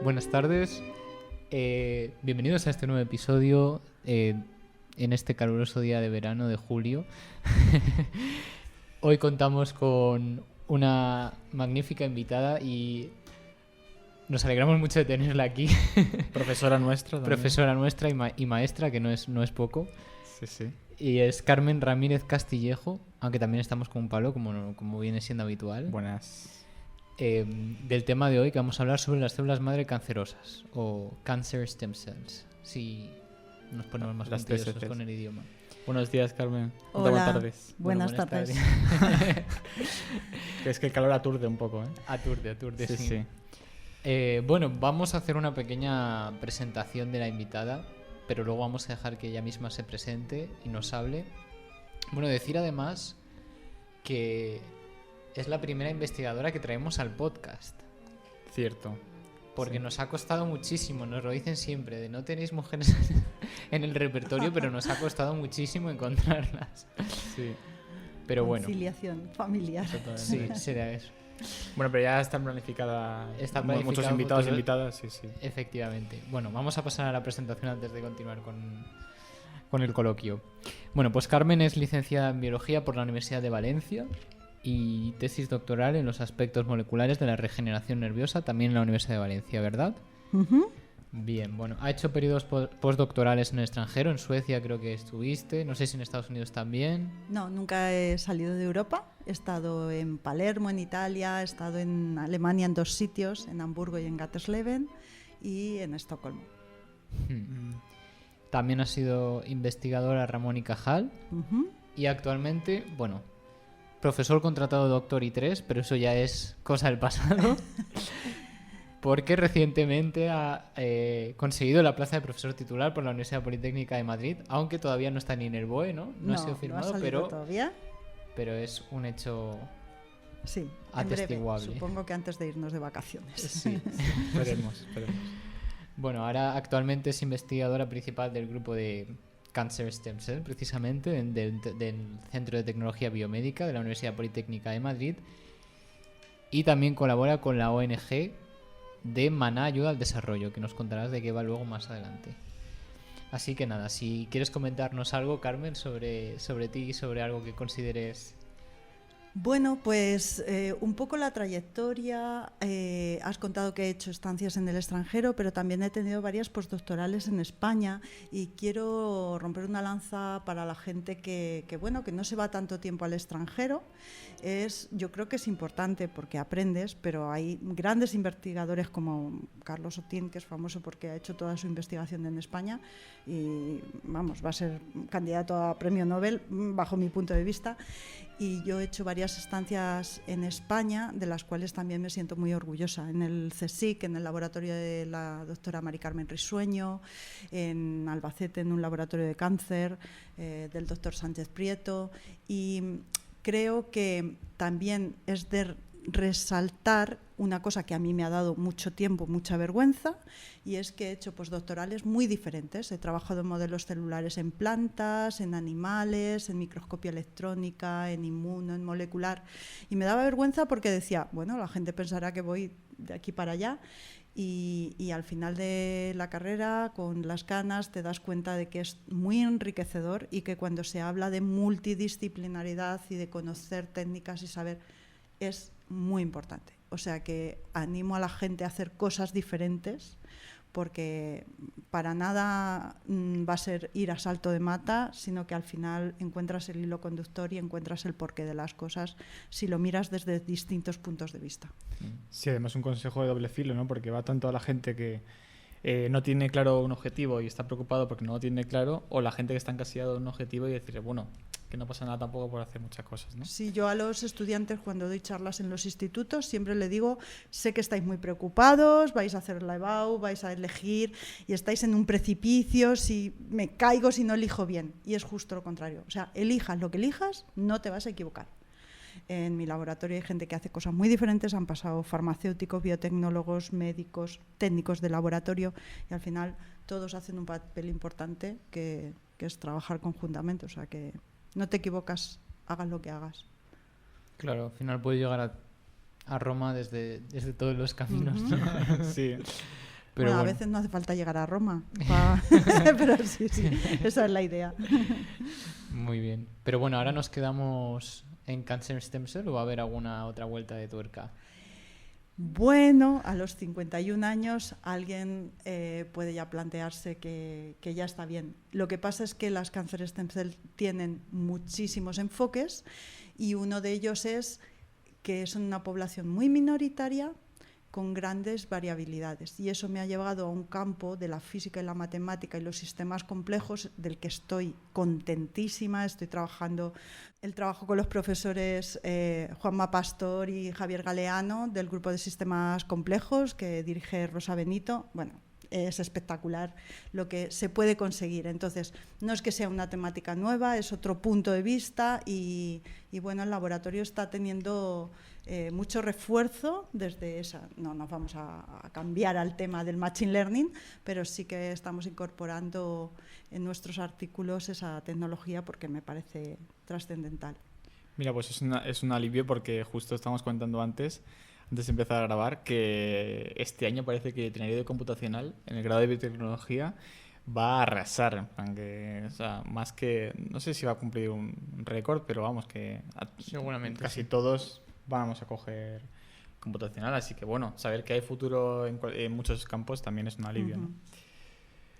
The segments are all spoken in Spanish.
Buenas tardes, bienvenidos a este nuevo episodio en este caluroso día de verano de julio. Hoy contamos con una magnífica invitada y nos alegramos mucho de tenerla aquí. Profesora nuestra también. Profesora nuestra y maestra, que no es poco. Sí, sí. Y es Carmen Ramírez Castillejo, aunque también estamos con Pablo, como viene siendo habitual. Buenas. Del tema de hoy, que vamos a hablar sobre las células madre cancerosas o cancer stem cells, si nos ponemos más puntillosos con el idioma. Buenos días, Carmen. Hola. Buenas tardes. Buenas tardes. Es que el calor aturde un poco, ¿eh? Aturde, Sí, sí. sí. Bueno, vamos a hacer una pequeña presentación de la invitada, pero luego vamos a dejar que ella misma se presente y nos hable. Bueno, decir además que es la primera investigadora que traemos al podcast. Cierto. Porque Sí. nos ha costado muchísimo, nos lo dicen siempre, de no tenéis mujeres en el repertorio, pero nos ha costado muchísimo encontrarlas. Sí. Pero bueno, Conciliación familiar. sí, será eso. Bueno, pero ya está planificada. Está Muchos planificado invitados e futuro. invitadas, sí, sí. Efectivamente. Bueno, vamos a pasar a la presentación antes de continuar con el coloquio. Bueno, pues Carmen es licenciada en Biología por la Universidad de Valencia y tesis doctoral en los aspectos moleculares de la regeneración nerviosa, también en la Universidad de Valencia, ¿verdad? Ujú. Bien, bueno, ha hecho periodos postdoctorales en el extranjero, en Suecia creo que estuviste, no sé si en Estados Unidos también. No, nunca he salido de Europa. He estado en Palermo, en Italia, he estado en Alemania en 2 sitios, en Hamburgo y en Gattersleben, y en Estocolmo. También ha sido investigadora Ramón y Cajal Ujú. y actualmente, bueno, profesor contratado doctor I3, pero eso ya es cosa del pasado. Porque recientemente ha conseguido la plaza de profesor titular por la Universidad Politécnica de Madrid, aunque todavía no está ni en el BOE, ¿no? No ha sido firmado, salido todavía. pero es un hecho Sí, en breve. atestiguable. Supongo que antes de irnos de vacaciones. Sí. Esperemos. Bueno, ahora actualmente es investigadora principal del grupo de Cancer Stem Cell, precisamente, del Centro de Tecnología Biomédica de la Universidad Politécnica de Madrid, y también colabora con la ONG de Maná Ayuda al Desarrollo, que nos contarás de qué va luego más adelante. Así que nada, si quieres comentarnos algo, Carmen, sobre ti y sobre algo que consideres. Bueno, pues un poco la trayectoria. Has contado que he hecho estancias en el extranjero, pero también he tenido varias postdoctorales en España y quiero romper una lanza para la gente que no se va tanto tiempo al extranjero. Yo creo que es importante porque aprendes, pero hay grandes investigadores como Carlos Otín, que es famoso porque ha hecho toda su investigación en España y vamos, va a ser candidato a premio Nobel bajo mi punto de vista. Y yo he hecho varias estancias en España, de las cuales también me siento muy orgullosa. En el CSIC, en el laboratorio de la doctora Mari Carmen Risueño, en Albacete, en un laboratorio de cáncer, del doctor Sánchez Prieto. Y creo que también es de resaltar una cosa que a mí me ha dado mucho tiempo, mucha vergüenza, y es que he hecho postdoctorales muy diferentes. He trabajado en modelos celulares en plantas, en animales, en microscopia electrónica, en inmuno, en molecular, y me daba vergüenza porque decía, bueno, la gente pensará que voy de aquí para allá, y al final de la carrera, con las canas, te das cuenta de que es muy enriquecedor y que cuando se habla de multidisciplinaridad y de conocer técnicas y saber, es muy importante. O sea que animo a la gente a hacer cosas diferentes, porque para nada va a ser ir a salto de mata, sino que al final encuentras el hilo conductor y encuentras el porqué de las cosas si lo miras desde distintos puntos de vista. Sí, además un consejo de doble filo, ¿no? Porque va tanto a la gente que no tiene claro un objetivo y está preocupado porque no lo tiene claro, o la gente que está encasillado en un objetivo y decir, bueno, que no pasa nada tampoco por hacer muchas cosas, ¿no? Sí, yo a los estudiantes cuando doy charlas en los institutos siempre les digo, sé que estáis muy preocupados, vais a hacer la EBAU, vais a elegir y estáis en un precipicio, si me caigo si no elijo bien. Y es justo lo contrario. O sea, elijas lo que elijas, no te vas a equivocar. En mi laboratorio hay gente que hace cosas muy diferentes, han pasado farmacéuticos, biotecnólogos, médicos, técnicos de laboratorio y al final todos hacen un papel importante que es trabajar conjuntamente. O sea que no te equivocas, hagas lo que hagas. Claro, al final puedes llegar a Roma desde todos los caminos, ¿no? Sí. Pero bueno, a bueno. veces no hace falta llegar a Roma, pero sí, esa es la idea. Muy bien. Pero bueno, ahora nos quedamos en Cancer Stem Cell, ¿o va a haber alguna otra vuelta de tuerca? Bueno, a los 51 años alguien puede ya plantearse que ya está bien. Lo que pasa es que las Cancer Stem Cell tienen muchísimos enfoques y uno de ellos es que son una población muy minoritaria con grandes variabilidades, y eso me ha llevado a un campo de la física y la matemática y los sistemas complejos del que estoy contentísima. Estoy trabajando el trabajo con los profesores Juanma Pastor y Javier Galeano del grupo de sistemas complejos que dirige Rosa Benito. Bueno, es espectacular lo que se puede conseguir. Entonces, no es que sea una temática nueva, es otro punto de vista y bueno, el laboratorio está teniendo mucho refuerzo desde esa. No nos vamos a cambiar al tema del Machine Learning, pero sí que estamos incorporando en nuestros artículos esa tecnología porque me parece trascendental. Mira, pues es un alivio porque justo estábamos comentando antes de empezar a grabar, que este año parece que Ingeniería de Computacional, en el grado de biotecnología, va a arrasar. Aunque, o sea, más que... No sé si va a cumplir un récord, pero vamos, que Seguramente casi sí. Todos vamos a coger computacional. Así que, bueno, saber que hay futuro en muchos campos también es un alivio, ¿no?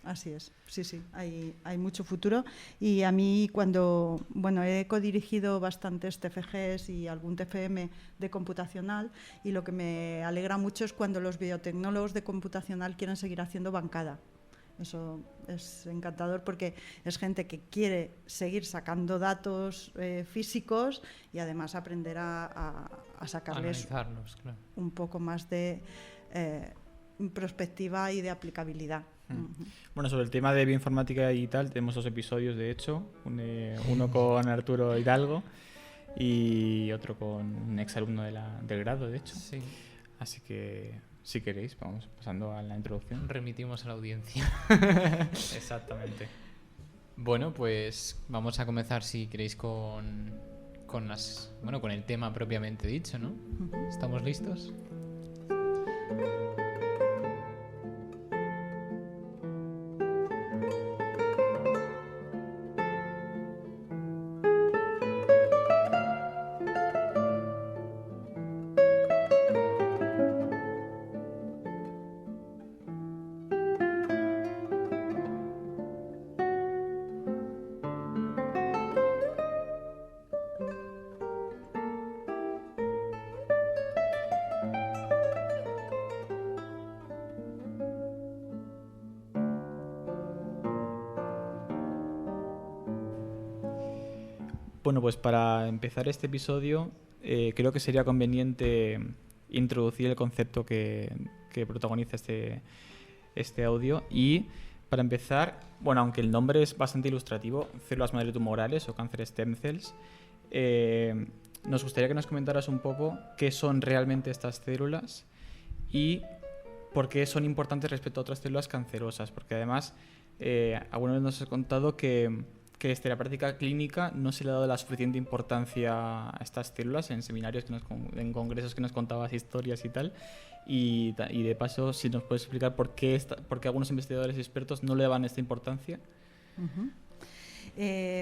Así es, sí, hay mucho futuro. Y a mí cuando, bueno, he codirigido bastantes TFGs y algún TFM de computacional, y lo que me alegra mucho es cuando los biotecnólogos de computacional quieren seguir haciendo bancada. Eso es encantador porque es gente que quiere seguir sacando datos físicos y además aprender a sacarles analizarlos, claro. un poco más de perspectiva y de aplicabilidad. Bueno, sobre el tema de bioinformática y tal, tenemos 2 episodios, de hecho, uno con Arturo Hidalgo y otro con un exalumno del grado, de hecho. Sí. Así que, si queréis, vamos pasando a la introducción. Remitimos a la audiencia. Exactamente. Bueno, pues vamos a comenzar, si queréis, con el tema propiamente dicho, ¿no? ¿Estamos listos? Bueno, pues para empezar este episodio creo que sería conveniente introducir el concepto que protagoniza este audio. Y para empezar, bueno, aunque el nombre es bastante ilustrativo, células madre tumorales o Cancer Stem Cells, nos gustaría que nos comentaras un poco qué son realmente estas células y por qué son importantes respecto a otras células cancerosas, porque además alguna vez nos has contado que desde la práctica clínica no se le ha dado la suficiente importancia a estas células en seminarios, en congresos que nos contabas historias y tal. Y de paso, si nos puedes explicar por qué algunos investigadores expertos no le daban esta importancia.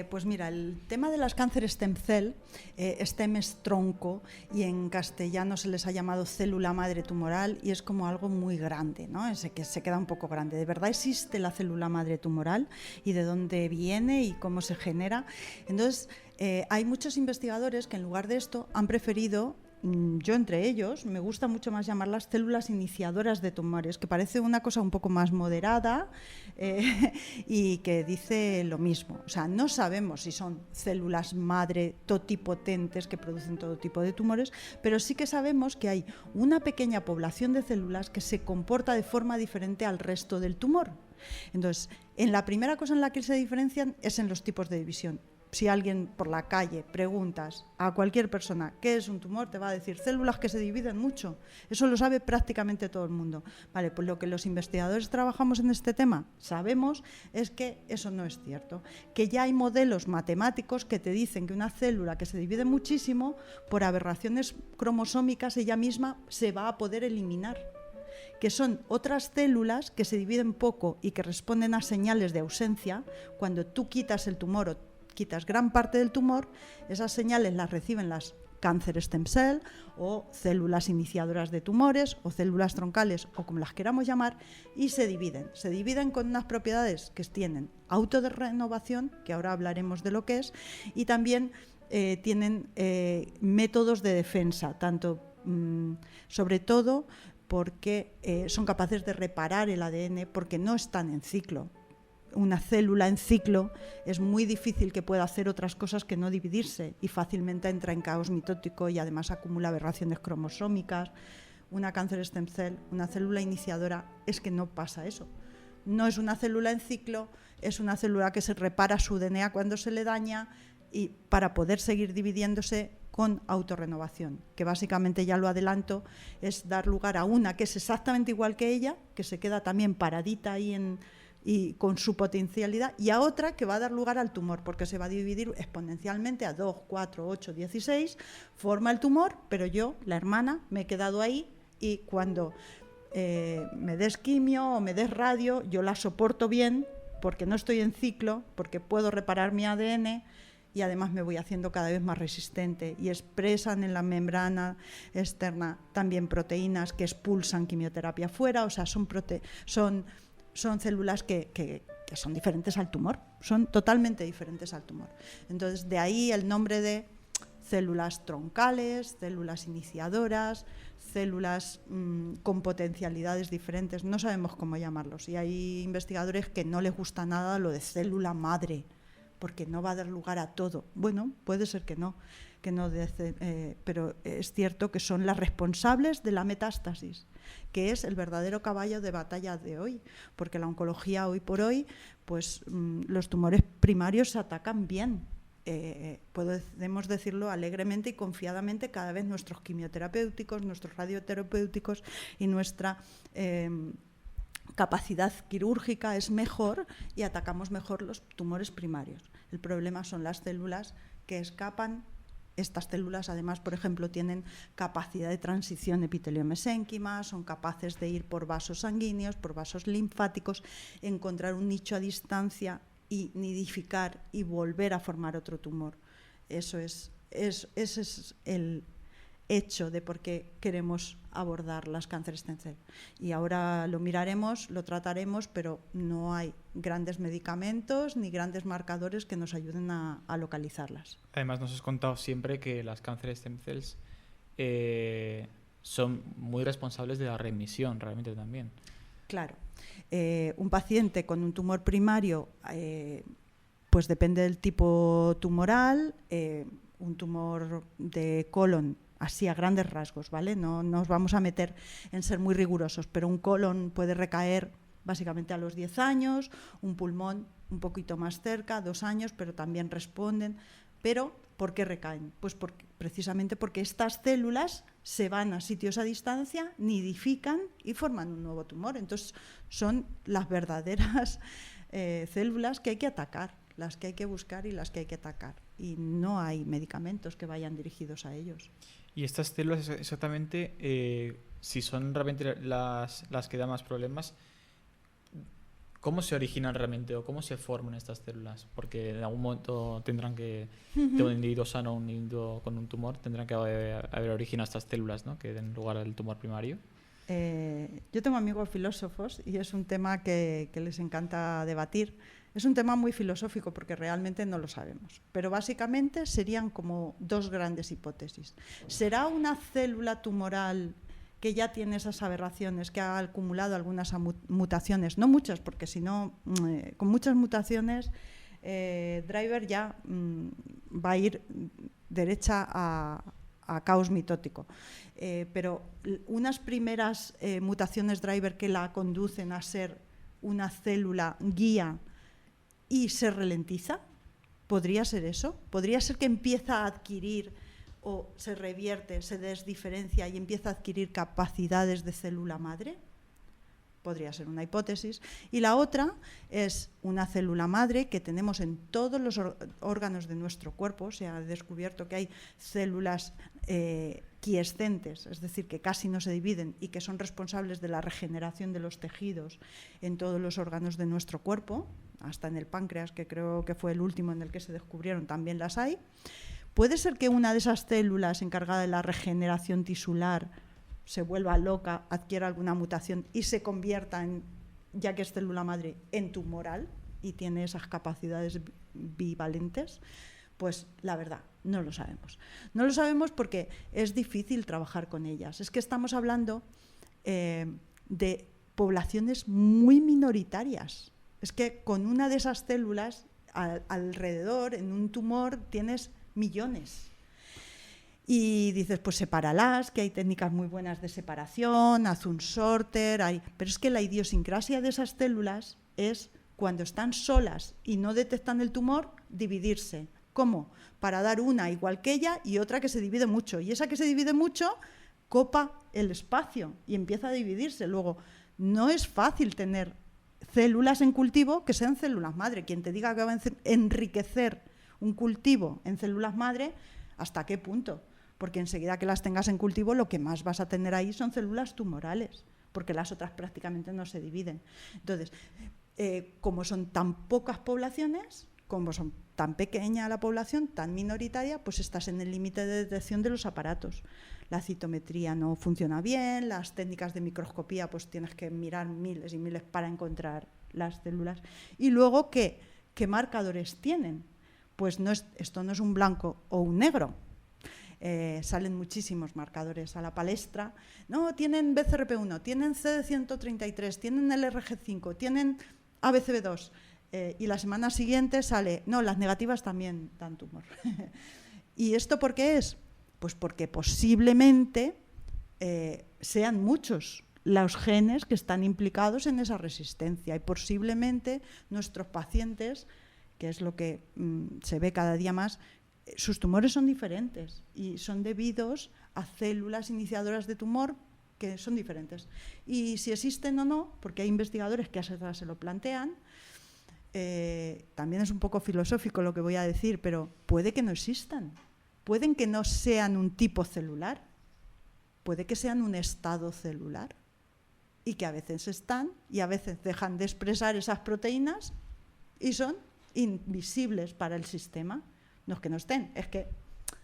Pues mira, el tema de las cáncer stem cell, stem es tronco y en castellano se les ha llamado célula madre tumoral y es como algo muy grande, ¿no? Que se queda un poco grande. ¿De verdad existe la célula madre tumoral y de dónde viene y cómo se genera? Entonces, hay muchos investigadores que en lugar de esto han preferido, yo entre ellos, me gusta mucho más llamarlas células iniciadoras de tumores, que parece una cosa un poco más moderada y que dice lo mismo. O sea, no sabemos si son células madre totipotentes que producen todo tipo de tumores, pero sí que sabemos que hay una pequeña población de células que se comporta de forma diferente al resto del tumor. Entonces, en la primera cosa en la que se diferencian es en los tipos de división. Si alguien por la calle preguntas a cualquier persona qué es un tumor, te va a decir células que se dividen mucho. Eso lo sabe prácticamente todo el mundo. Vale, pues lo que los investigadores trabajamos en este tema sabemos es que eso no es cierto. Que ya hay modelos matemáticos que te dicen que una célula que se divide muchísimo, por aberraciones cromosómicas, ella misma se va a poder eliminar. que son otras células que se dividen poco y que responden a señales de ausencia. Cuando tú quitas el tumor o quitas gran parte del tumor, esas señales las reciben las cáncer stem cell o células iniciadoras de tumores o células troncales o como las queramos llamar, y se dividen con unas propiedades que tienen autorrenovación, que ahora hablaremos de lo que es, y también tienen métodos de defensa, tanto sobre todo porque son capaces de reparar el ADN porque no están en ciclo. Una célula en ciclo es muy difícil que pueda hacer otras cosas que no dividirse y fácilmente entra en caos mitótico y además acumula aberraciones cromosómicas. Una cáncer stem cell, una célula iniciadora, es que no pasa eso. No es una célula en ciclo, es una célula que se repara su DNA cuando se le daña y para poder seguir dividiéndose con autorrenovación, que básicamente, ya lo adelanto, es dar lugar a una que es exactamente igual que ella, que se queda también paradita ahí y con su potencialidad, y a otra que va a dar lugar al tumor, porque se va a dividir exponencialmente a 2, 4, 8, 16, forma el tumor, pero yo, la hermana, me he quedado ahí y cuando me des quimio o me des radio, yo la soporto bien porque no estoy en ciclo, porque puedo reparar mi ADN y además me voy haciendo cada vez más resistente y expresan en la membrana externa también proteínas que expulsan quimioterapia fuera, o sea, son células que son diferentes al tumor, son totalmente diferentes al tumor. Entonces, de ahí el nombre de células troncales, células iniciadoras, células con potencialidades diferentes, no sabemos cómo llamarlos. Y hay investigadores que no les gusta nada lo de célula madre, porque no va a dar lugar a todo. Bueno, puede ser que no, pero es cierto que son las responsables de la metástasis, que es el verdadero caballo de batalla de hoy, porque la oncología hoy por hoy, pues los tumores primarios se atacan bien. Podemos decirlo alegremente y confiadamente, cada vez nuestros quimioterapéuticos, nuestros radioterapéuticos y nuestra capacidad quirúrgica es mejor y atacamos mejor los tumores primarios. El problema son las células que escapan. Estas células, además, por ejemplo, tienen capacidad de transición epitelio-mesénquima, son capaces de ir por vasos sanguíneos, por vasos linfáticos, encontrar un nicho a distancia y nidificar y volver a formar otro tumor. Ese es el hecho de por qué queremos abordar las cánceres stem cell. Y ahora lo miraremos, lo trataremos, pero no hay grandes medicamentos ni grandes marcadores que nos ayuden a localizarlas. Además, nos has contado siempre que las cánceres stem cells son muy responsables de la remisión, realmente también. Claro. Un paciente con un tumor primario, pues depende del tipo tumoral, un tumor de colon, así a grandes rasgos, ¿vale? No nos vamos a meter en ser muy rigurosos, pero un colon puede recaer básicamente a los 10 años, un pulmón un poquito más cerca, 2 años, pero también responden. Pero, ¿por qué recaen? Pues precisamente porque estas células se van a sitios a distancia, nidifican y forman un nuevo tumor. Entonces, son las verdaderas células que hay que atacar, las que hay que buscar y las que hay que atacar. Y no hay medicamentos que vayan dirigidos a ellos. Y estas células exactamente, si son realmente las que dan más problemas, ¿cómo se originan realmente o cómo se forman estas células? Porque en algún momento tendrán que, de un individuo sano o un individuo con un tumor, tendrán que haber originado estas células, ¿no?, que den lugar al tumor primario. Yo tengo amigos filósofos y es un tema que les encanta debatir. Es un tema muy filosófico porque realmente no lo sabemos, pero básicamente serían como dos grandes hipótesis. ¿Será una célula tumoral que ya tiene esas aberraciones, que ha acumulado algunas mutaciones? No muchas, porque si no, con muchas mutaciones, driver ya va a ir derecha a caos mitótico. Pero unas primeras mutaciones driver que la conducen a ser una célula guía y se ralentiza, ¿podría ser eso? ¿Podría ser que empieza a adquirir o se revierte, se desdiferencia y empieza a adquirir capacidades de célula madre? Podría ser una hipótesis. Y la otra es una célula madre que tenemos en todos los órganos de nuestro cuerpo. Se ha descubierto que hay células quiescentes, es decir, que casi no se dividen y que son responsables de la regeneración de los tejidos en todos los órganos de nuestro cuerpo, hasta en el páncreas, que creo que fue el último en el que se descubrieron, también las hay. Puede ser que una de esas células encargada de la regeneración tisular se vuelva loca, adquiera alguna mutación y se convierta en, ya que es célula madre, en tumoral y tiene esas capacidades bivalentes. Pues la verdad, no lo sabemos. No lo sabemos porque es difícil trabajar con ellas. Es que estamos hablando de poblaciones muy minoritarias. Es que con una de esas células alrededor, en un tumor, tienes millones. Y dices, pues sepáralas, que hay técnicas muy buenas de separación, haz un sorter, pero es que la idiosincrasia de esas células es, cuando están solas y no detectan el tumor, dividirse. ¿Cómo? Para dar una igual que ella y otra que se divide mucho. Y esa que se divide mucho copa el espacio y empieza a dividirse. Luego, no es fácil tener células en cultivo que sean células madre. Quien te diga que va a enriquecer un cultivo en células madre, ¿hasta qué punto? Porque enseguida que las tengas en cultivo, lo que más vas a tener ahí son células tumorales, porque las otras prácticamente no se dividen. Entonces, como son tan pocas poblaciones, como son tan pequeña la población, tan minoritaria, pues estás en el límite de detección de los aparatos. La citometría no funciona bien, las técnicas de microscopía, pues tienes que mirar miles y miles para encontrar las células. Y luego, ¿qué marcadores tienen? Pues esto no es un blanco o un negro. Salen muchísimos marcadores a la palestra. No, tienen BCRP1, tienen CD133, tienen LRG5, tienen ABCB2. Y la semana siguiente sale, no, las negativas también dan tumor. ¿Y esto por qué es? Pues porque posiblemente sean muchos los genes que están implicados en esa resistencia y posiblemente nuestros pacientes, que es lo que se ve cada día más, sus tumores son diferentes y son debidos a células iniciadoras de tumor que son diferentes. Y si existen o no, porque hay investigadores que se lo plantean, también es un poco filosófico lo que voy a decir, pero puede que no existan, pueden que no sean un tipo celular, puede que sean un estado celular y que a veces están y a veces dejan de expresar esas proteínas y son invisibles para el sistema. No es que no estén, es que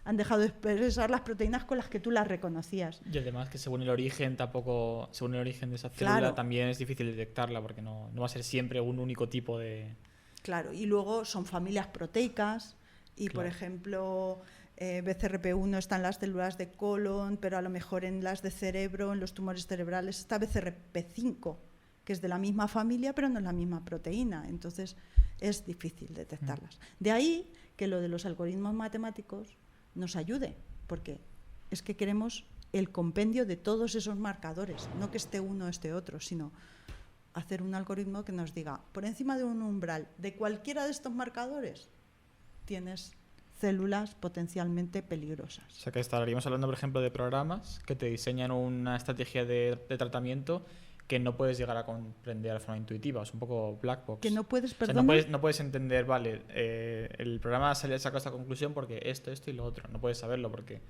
han dejado de expresar las proteínas con las que tú las reconocías. Y además que según el origen de esa célula, claro, también es difícil detectarla porque no va a ser siempre un único tipo de... Claro, y luego son familias proteicas y, claro, por ejemplo, BCRP1 está en las células de colon, pero a lo mejor en las de cerebro, en los tumores cerebrales, está BCRP5, que es de la misma familia, pero no es la misma proteína. Entonces, es difícil detectarlas. De ahí que lo de los algoritmos matemáticos nos ayude, porque es que queremos el compendio de todos esos marcadores, no que esté uno o esté otro, sino hacer un algoritmo que nos diga, por encima de un umbral de cualquiera de estos marcadores, tienes células potencialmente peligrosas. O sea que estaríamos hablando, por ejemplo, de programas que te diseñan una estrategia de tratamiento que no puedes llegar a comprender de forma intuitiva, es un poco black box. Que no puedes, perdón. O sea, no puedes entender, vale, el programa saca esta conclusión porque esto y lo otro. No puedes saberlo porque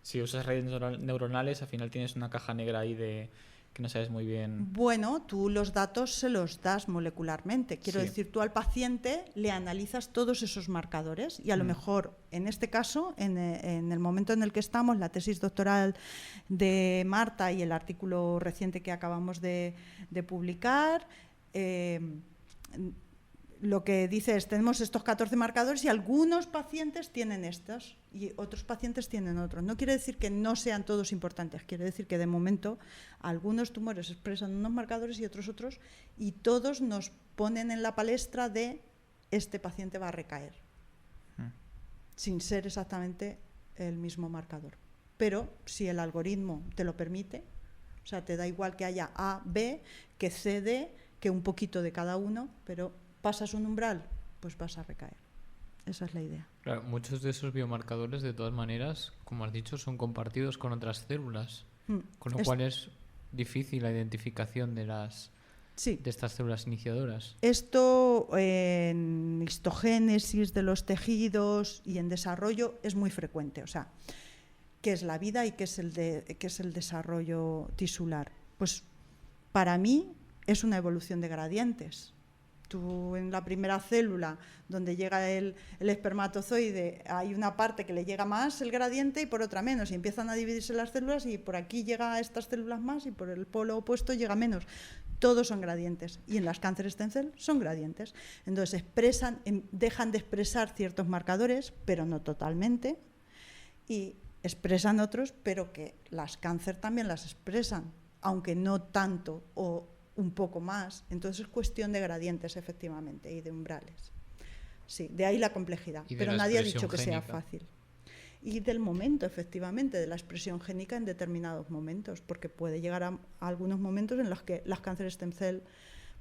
si usas redes neuronales, al final tienes una caja negra ahí de que no sabes muy bien. Bueno, tú los datos se los das molecularmente. Quiero decir, tú al paciente le analizas todos esos marcadores y a lo mejor, en este caso, en el momento en el que estamos, la tesis doctoral de Marta y el artículo reciente que acabamos de publicar, lo que dice es, tenemos estos 14 marcadores y algunos pacientes tienen estos y otros pacientes tienen otros. No quiere decir que no sean todos importantes, quiere decir que de momento algunos tumores expresan unos marcadores y otros, y todos nos ponen en la palestra de este paciente va a recaer, sin ser exactamente el mismo marcador. Pero si el algoritmo te lo permite, o sea, te da igual que haya A, B, que C, D, que un poquito de cada uno, pero pasas un umbral, pues vas a recaer. Esa es la idea. Claro, muchos de esos biomarcadores, de todas maneras, como has dicho, son compartidos con otras células, con lo cual es difícil la identificación de estas células iniciadoras. Esto en histogénesis de los tejidos y en desarrollo es muy frecuente. O sea, qué es la vida y qué es el desarrollo tisular. Pues para mí es una evolución de gradientes. Tú en la primera célula, donde llega el espermatozoide, hay una parte que le llega más el gradiente y por otra menos, y empiezan a dividirse las células y por aquí llega a estas células más y por el polo opuesto llega menos. Todos son gradientes, y en las cánceres stem cell son gradientes. Entonces dejan de expresar ciertos marcadores, pero no totalmente, y expresan otros, pero que las cáncer también las expresan, aunque no tanto o un poco más. Entonces es cuestión de gradientes, efectivamente, y de umbrales. Sí, de ahí la complejidad, pero nadie ha dicho que sea fácil. Y del momento, efectivamente, de la expresión génica en determinados momentos, porque puede llegar a algunos momentos en los que las cánceres stem cell,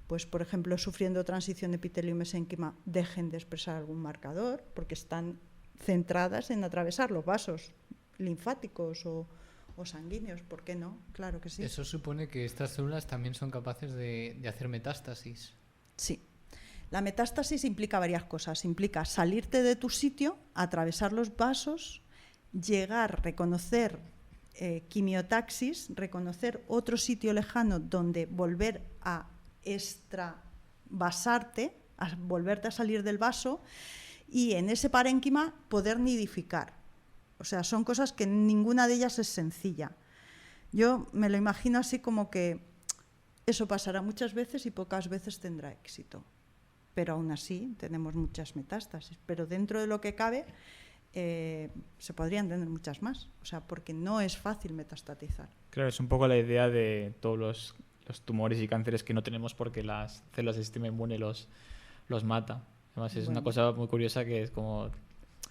pues por ejemplo, sufriendo transición epitelio-mesénquima, dejen de expresar algún marcador, porque están centradas en atravesar los vasos linfáticos o sanguíneos, ¿por qué no? Claro que sí. Eso supone que estas células también son capaces de hacer metástasis. Sí. La metástasis implica varias cosas. Implica salirte de tu sitio, atravesar los vasos, llegar, reconocer quimiotaxis, reconocer otro sitio lejano donde volver a extravasarte, a volverte a salir del vaso, y en ese parénquima poder nidificar. O sea, son cosas que ninguna de ellas es sencilla. Yo me lo imagino así como que eso pasará muchas veces y pocas veces tendrá éxito. Pero aún así tenemos muchas metástasis. Pero dentro de lo que cabe se podrían tener muchas más. O sea, porque no es fácil metastatizar. Claro, es un poco la idea de todos los tumores y cánceres que no tenemos porque las células del sistema inmune los mata. Además, es una cosa muy curiosa que es como...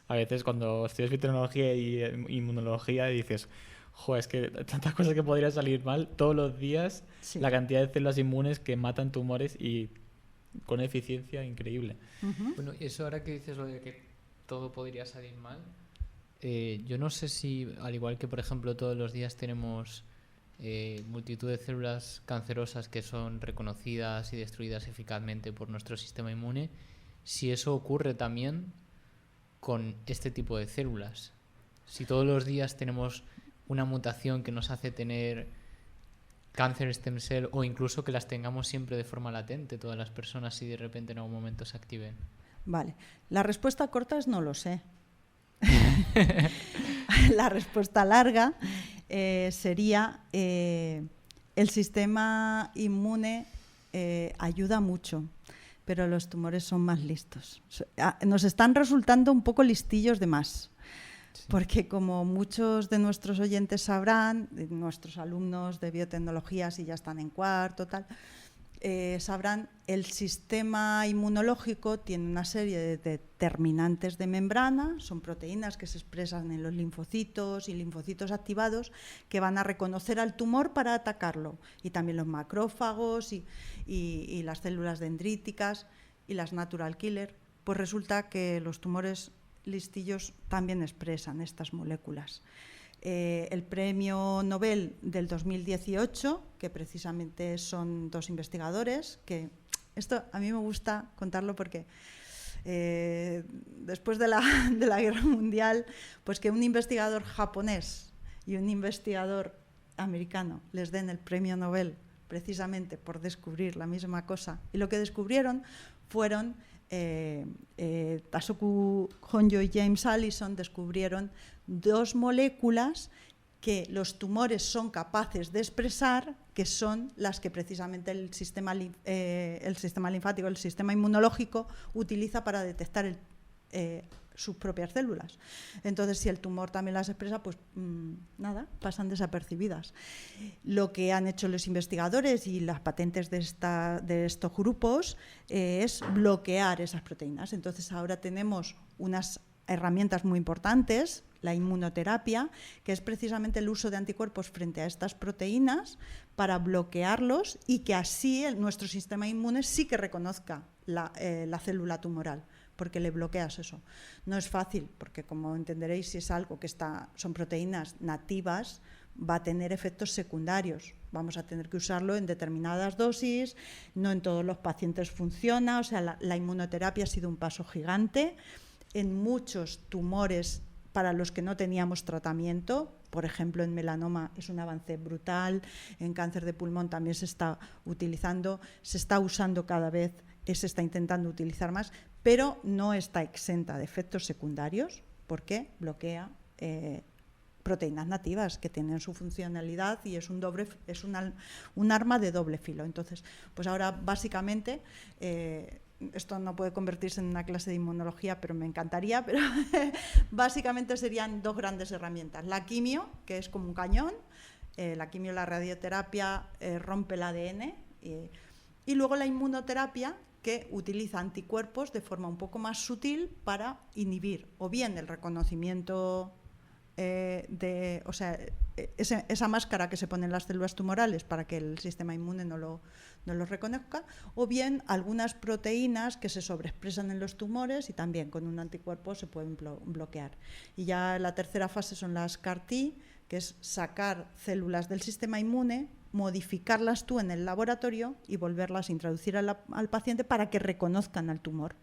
A veces cuando estudias biotecnología y inmunología dices, joder, es que tantas cosas que podrían salir mal todos los días, sí. La cantidad de células inmunes que matan tumores y con eficiencia increíble. Bueno, y eso ahora que dices lo de que todo podría salir mal, yo no sé si, al igual que por ejemplo todos los días tenemos multitud de células cancerosas que son reconocidas y destruidas eficazmente por nuestro sistema inmune, si eso ocurre también con este tipo de células. Si todos los días tenemos una mutación que nos hace tener cáncer stem cell, o incluso que las tengamos siempre de forma latente todas las personas, si de repente en algún momento se activen. Vale, la respuesta corta es no lo sé. La respuesta larga sería el sistema inmune ayuda mucho, pero los tumores son más listos. Nos están resultando un poco listillos de más. Sí. Porque como muchos de nuestros oyentes sabrán, nuestros alumnos de biotecnología, si ya están en cuarto, tal, sabrán, el sistema inmunológico tiene una serie de determinantes de membrana, son proteínas que se expresan en los linfocitos y linfocitos activados que van a reconocer al tumor para atacarlo, y también los macrófagos y las células dendríticas y las natural killer. Pues resulta que los tumores listillos también expresan estas moléculas. El premio Nobel del 2018, que precisamente son dos investigadores, que esto a mí me gusta contarlo porque después de la Guerra Mundial, pues que un investigador japonés y un investigador americano les den el premio Nobel precisamente por descubrir la misma cosa. Y lo que descubrieron fueron Tasuku Honjo y James Allison descubrieron dos moléculas que los tumores son capaces de expresar, que son las que precisamente el sistema linfático, el sistema inmunológico utiliza para detectar sus propias células. Entonces, si el tumor también las expresa, pues nada, pasan desapercibidas. Lo que han hecho los investigadores y las patentes de estos grupos es bloquear esas proteínas. Entonces, ahora tenemos unas herramientas muy importantes, la inmunoterapia, que es precisamente el uso de anticuerpos frente a estas proteínas para bloquearlos y que así nuestro sistema inmune sí que reconozca la célula tumoral, porque le bloqueas eso. No es fácil, porque como entenderéis, si es algo que son proteínas nativas, va a tener efectos secundarios. Vamos a tener que usarlo en determinadas dosis, no en todos los pacientes funciona, o sea, la inmunoterapia ha sido un paso gigante. En muchos tumores para los que no teníamos tratamiento, por ejemplo, en melanoma es un avance brutal, en cáncer de pulmón también se está utilizando, se está usando cada vez, se está intentando utilizar más, pero no está exenta de efectos secundarios porque bloquea proteínas nativas que tienen su funcionalidad y es un arma de doble filo. Entonces, pues ahora básicamente, esto no puede convertirse en una clase de inmunología, pero me encantaría, pero básicamente serían dos grandes herramientas. La quimio, que es como un cañón, la quimio, la radioterapia rompe el ADN, y luego la inmunoterapia, que utiliza anticuerpos de forma un poco más sutil para inhibir o bien el reconocimiento esa máscara que se ponen las células tumorales para que el sistema inmune no lo reconozca, o bien algunas proteínas que se sobreexpresan en los tumores y también con un anticuerpo se pueden bloquear. Y ya la tercera fase son las CAR-T, que es sacar células del sistema inmune, modificarlas tú en el laboratorio y volverlas a introducir al paciente para que reconozcan al tumor.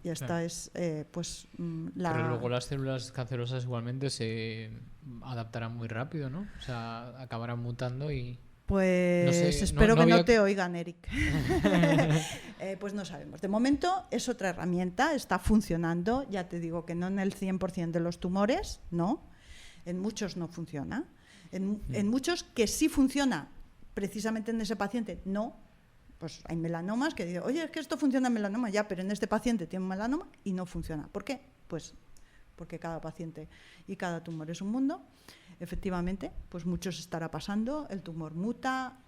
Y esta es la... Pero luego las células cancerosas igualmente se adaptarán muy rápido, ¿no? O sea, acabarán mutando y... Pues no sé, espero que no había... te oigan, Eric. Pues no sabemos. De momento es otra herramienta, está funcionando. Ya te digo que no en el 100% de los tumores, no. En muchos no funciona. En muchos que sí funciona, precisamente en ese paciente, no. Pues hay melanomas que dicen, oye, es que esto funciona en melanoma, ya, pero en este paciente tiene un melanoma y no funciona. ¿Por qué? Pues porque cada paciente y cada tumor es un mundo. Efectivamente, pues muchos estará pasando, el tumor muta.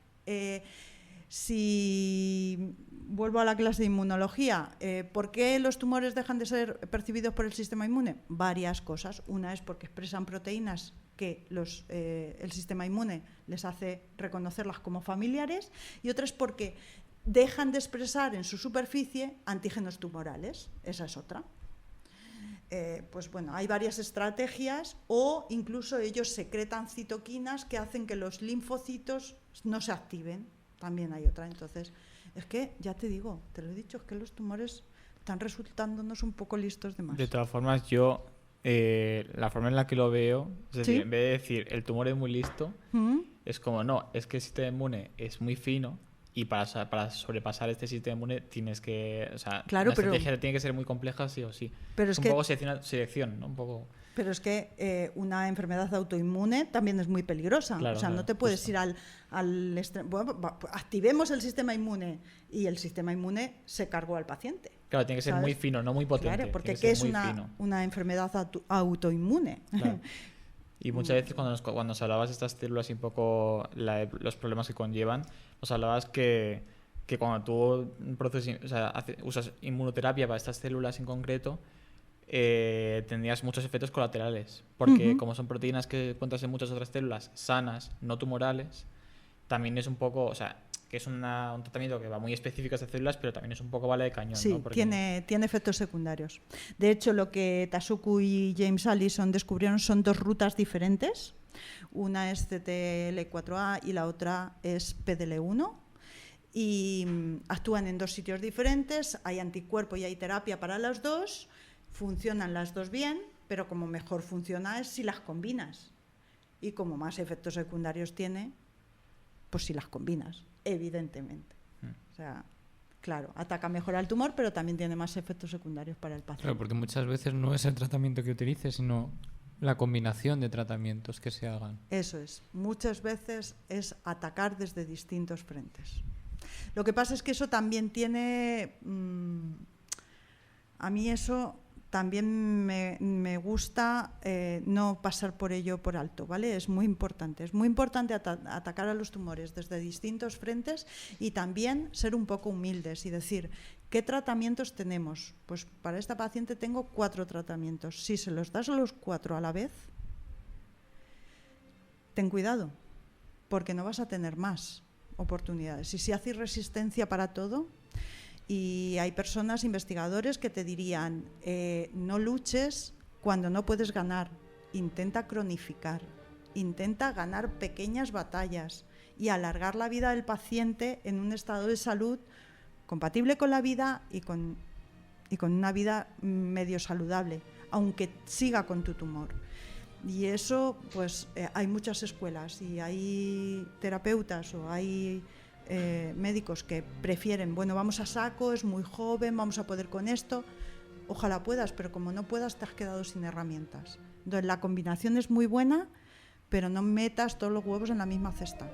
Si vuelvo a la clase de inmunología, ¿por qué los tumores dejan de ser percibidos por el sistema inmune? Varias cosas. Una es porque expresan proteínas que el sistema inmune les hace reconocerlas como familiares, y otra es porque dejan de expresar en su superficie antígenos tumorales. Esa es otra. Pues bueno, hay varias estrategias, o incluso ellos secretan citoquinas que hacen que los linfocitos no se activen. También hay otra. Entonces, es que, ya te digo, te lo he dicho, es que los tumores están resultándonos un poco listos de más. De todas formas, yo, la forma en la que lo veo, es decir, en vez de decir el tumor es muy listo, es como, no, es que el sistema inmune es muy fino y para sobrepasar este sistema inmune tienes que, o sea, claro, la estrategia tiene que ser muy compleja sí o sí. Pero es un poco selección, ¿no? Un poco... Pero es que una enfermedad autoinmune también es muy peligrosa. Claro, o sea, no te puedes ir al extremo. Bueno, activemos el sistema inmune y el sistema inmune se cargó al paciente. Claro, tiene que ser ¿sabes? muy fino, no muy potente. Claro, porque ¿qué es una enfermedad autoinmune? Claro. Y muchas veces cuando nos hablabas de estas células y un poco los problemas que conllevan, nos hablabas que cuando tú usas inmunoterapia para estas células en concreto, tendrías muchos efectos colaterales, porque como son proteínas que encuentras en muchas otras células sanas, no tumorales, también es un poco, o sea, que es un tratamiento que va muy específico a estas células, pero también es un poco bala de cañón. Sí, ¿no? Porque... tiene efectos secundarios. De hecho, lo que Tasuku y James Allison descubrieron son dos rutas diferentes. Una es CTL4A y la otra es PDL1. Y actúan en dos sitios diferentes, hay anticuerpo y hay terapia para las dos. Funcionan las dos bien, pero como mejor funciona es si las combinas. Y como más efectos secundarios tiene, pues si las combinas, evidentemente. O sea, claro, ataca mejor al tumor, pero también tiene más efectos secundarios para el paciente. Claro, porque muchas veces no es el tratamiento que utilices, sino la combinación de tratamientos que se hagan. Eso es. Muchas veces es atacar desde distintos frentes. Lo que pasa es que eso también tiene... a mí eso... También me gusta no pasar por ello por alto, ¿vale? Es muy importante atacar a los tumores desde distintos frentes y también ser un poco humildes y decir, ¿qué tratamientos tenemos? Pues para esta paciente tengo 4 tratamientos. Si se los das a los 4 a la vez, ten cuidado, porque no vas a tener más oportunidades. Y si haces resistencia para todo... Y hay personas, investigadores, que te dirían, no luches cuando no puedes ganar, intenta cronificar, intenta ganar pequeñas batallas y alargar la vida del paciente en un estado de salud compatible con la vida y con una vida medio saludable, aunque siga con tu tumor. Y eso, pues hay muchas escuelas y hay terapeutas o hay médicos que prefieren, bueno, vamos a saco, es muy joven, vamos a poder con esto. Ojalá puedas, pero como no puedas, te has quedado sin herramientas. Entonces, la combinación es muy buena, pero no metas todos los huevos en la misma cesta.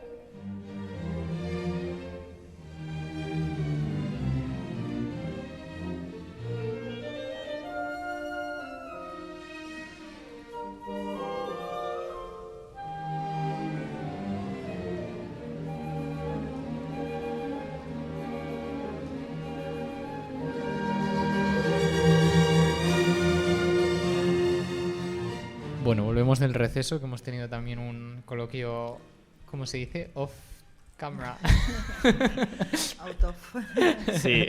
Bueno, volvemos del receso, que hemos tenido también un coloquio, ¿cómo se dice? Off camera. Out of. Sí,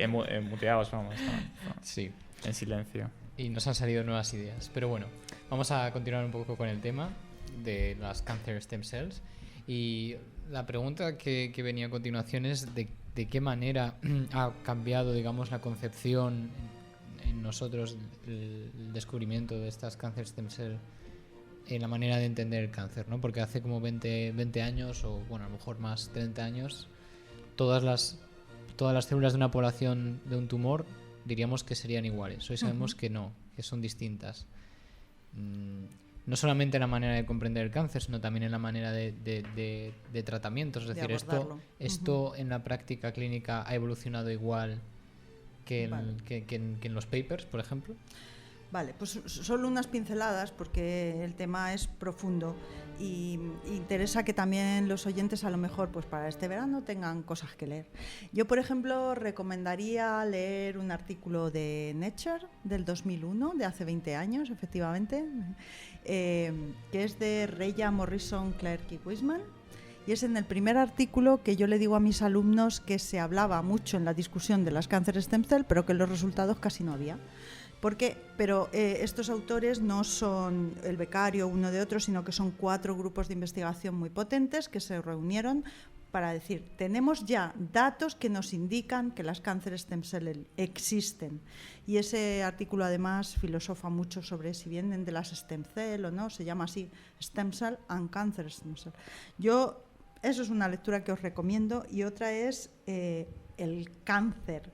muteados, vamos. Sí. En silencio. Y nos han salido nuevas ideas. Pero bueno, vamos a continuar un poco con el tema de las cancer stem cells. Y la pregunta que venía a continuación es de qué manera ha cambiado, digamos, la concepción en nosotros, el descubrimiento de estas cancer stem cells en la manera de entender el cáncer, ¿no? Porque hace como 20 años, o bueno, a lo mejor más, 30 años, todas las células de una población de un tumor diríamos que serían iguales. Hoy sabemos que no, que son distintas. No solamente en la manera de comprender el cáncer, sino también en la manera de tratamientos. Es decir, esto en la práctica clínica ha evolucionado igual que en los papers, por ejemplo. Vale, pues solo unas pinceladas porque el tema es profundo y interesa que también los oyentes a lo mejor pues para este verano tengan cosas que leer. Yo, por ejemplo, recomendaría leer un artículo de Nature del 2001, de hace 20 años, efectivamente, que es de Reya Morrison, Clark y Wiseman. Y es en el primer artículo que yo le digo a mis alumnos que se hablaba mucho en la discusión de las cáncer stem cell, pero que en los resultados casi no había. Pero estos autores no son el becario uno de otro, sino que son 4 grupos de investigación muy potentes que se reunieron para decir, tenemos ya datos que nos indican que las cáncer stem cell existen. Y ese artículo además filosofa mucho sobre si vienen de las stem cell o no, se llama así, Stem Cell and Cancer Stem Cell. Eso es una lectura que os recomiendo. Y otra es el cáncer.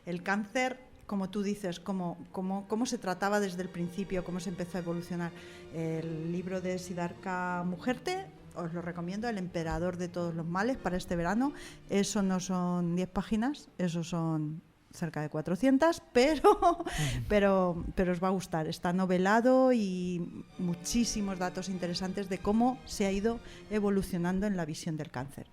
El cáncer, como tú dices, cómo se trataba desde el principio, cómo se empezó a evolucionar. El libro de Siddhartha Mukherjee, os lo recomiendo, El emperador de todos los males, para este verano. Eso no son 10 páginas, eso son cerca de 400, pero os va a gustar. Está novelado y muchísimos datos interesantes de cómo se ha ido evolucionando en la visión del cáncer.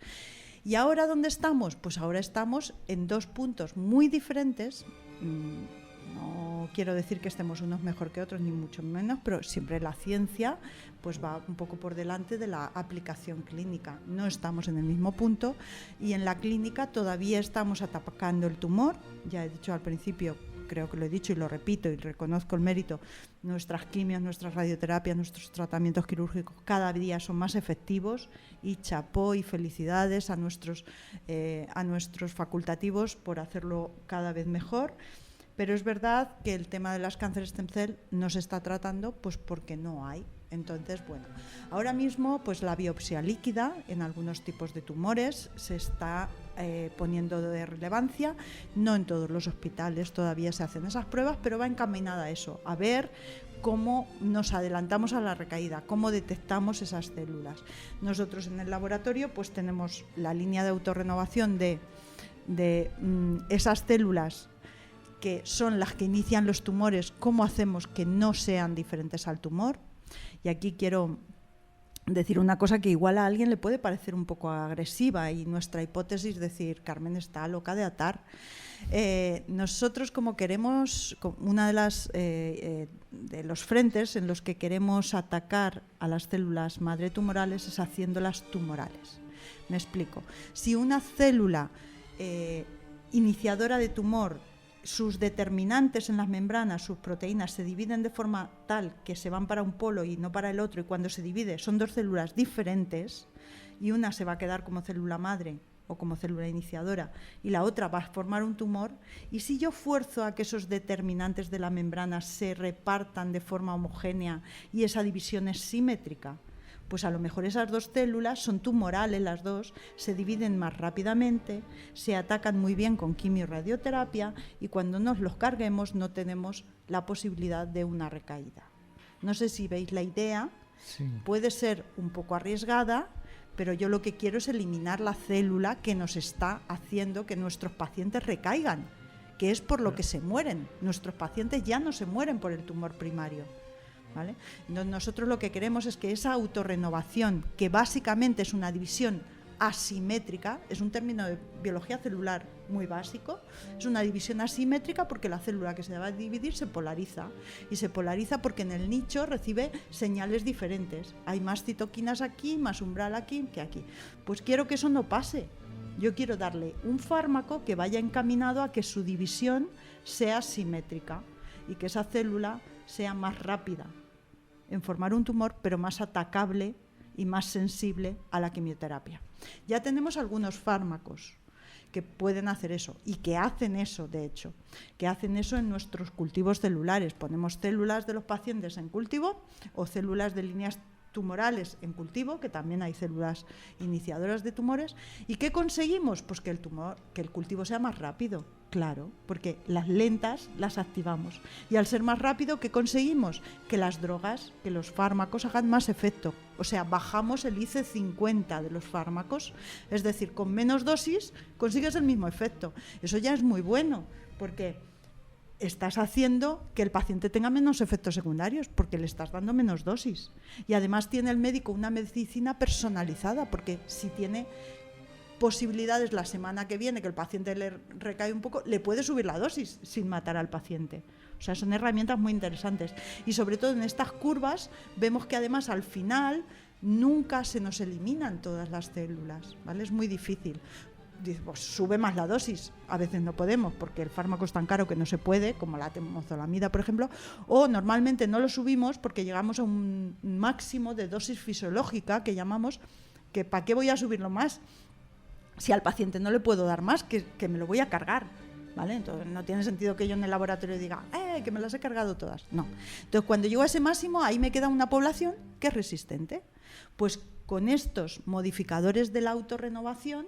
¿Y ahora dónde estamos? Pues ahora estamos en 2 puntos muy diferentes. No quiero decir que estemos unos mejor que otros, ni mucho menos, pero siempre la ciencia pues va un poco por delante de la aplicación clínica. No estamos en el mismo punto y en la clínica todavía estamos atacando el tumor. Ya he dicho al principio, creo que lo he dicho y lo repito y reconozco el mérito, nuestras quimios, nuestras radioterapias, nuestros tratamientos quirúrgicos cada día son más efectivos y chapó y felicidades a nuestros facultativos por hacerlo cada vez mejor. Pero es verdad que el tema de las cáncer stem cell no se está tratando pues porque no hay. Entonces, bueno, ahora mismo pues la biopsia líquida en algunos tipos de tumores se está poniendo de relevancia. No en todos los hospitales todavía se hacen esas pruebas, pero va encaminada a eso, a ver cómo nos adelantamos a la recaída, cómo detectamos esas células. Nosotros en el laboratorio pues tenemos la línea de autorrenovación de esas células que son las que inician los tumores, cómo hacemos que no sean diferentes al tumor. Y aquí quiero decir una cosa que igual a alguien le puede parecer un poco agresiva y nuestra hipótesis decir, Carmen está loca de atar. Nosotros como queremos, una de los frentes en los que queremos atacar a las células madre tumorales es haciéndolas tumorales. Me explico. Si una célula iniciadora de tumor, sus determinantes en las membranas, sus proteínas, se dividen de forma tal que se van para un polo y no para el otro, y cuando se divide son 2 células diferentes y una se va a quedar como célula madre o como célula iniciadora, y la otra va a formar un tumor, y si yo fuerzo a que esos determinantes de la membrana se repartan de forma homogénea y esa división es simétrica, pues a lo mejor esas dos células son tumorales las dos, se dividen más rápidamente, se atacan muy bien con quimio y radioterapia, y cuando nos los carguemos no tenemos la posibilidad de una recaída. No sé si veis la idea, Sí. puede ser un poco arriesgada, pero yo lo que quiero es eliminar la célula que nos está haciendo que nuestros pacientes recaigan, que es por lo que se mueren. Nuestros pacientes ya no se mueren por el tumor primario, ¿vale? Entonces nosotros lo que queremos es que esa autorrenovación, que básicamente es una división asimétrica, es un término de biología celular muy básico, es una división asimétrica porque la célula que se va a dividir se polariza, y se polariza porque en el nicho recibe señales diferentes. Hay más citoquinas aquí, más umbral aquí que aquí. Pues quiero que eso no pase. Yo quiero darle un fármaco que vaya encaminado a que su división sea simétrica y que esa célula sea más rápida en formar un tumor, pero más atacable y más sensible a la quimioterapia. Ya tenemos algunos fármacos que pueden hacer eso y que hacen eso, de hecho, que hacen eso en nuestros cultivos celulares. Ponemos células de los pacientes en cultivo o células de líneas tumorales en cultivo, que también hay células iniciadoras de tumores. ¿Y qué conseguimos? Pues que el cultivo sea más rápido, claro, porque las lentas las activamos. Y al ser más rápido, ¿qué conseguimos? Que las drogas, que los fármacos hagan más efecto. O sea, bajamos el IC50 de los fármacos, es decir, con menos dosis consigues el mismo efecto. Eso ya es muy bueno, porque estás haciendo que el paciente tenga menos efectos secundarios porque le estás dando menos dosis. Y además tiene el médico una medicina personalizada, porque si tiene posibilidades la semana que viene que el paciente le recae un poco, le puede subir la dosis sin matar al paciente. O sea, son herramientas muy interesantes. Y sobre todo en estas curvas vemos que además al final nunca se nos eliminan todas las células, ¿vale? Es muy difícil. Pues sube más la dosis, a veces no podemos porque el fármaco es tan caro que no se puede, como la temozolomida por ejemplo, o normalmente no lo subimos porque llegamos a un máximo de dosis fisiológica que llamamos, que ¿para qué voy a subirlo más? Si al paciente no le puedo dar más, que me lo voy a cargar, ¿vale? Entonces no tiene sentido que yo en el laboratorio diga que me las he cargado todas, no. Entonces cuando llego a ese máximo, ahí me queda una población que es resistente. Pues con estos modificadores de la autorrenovación,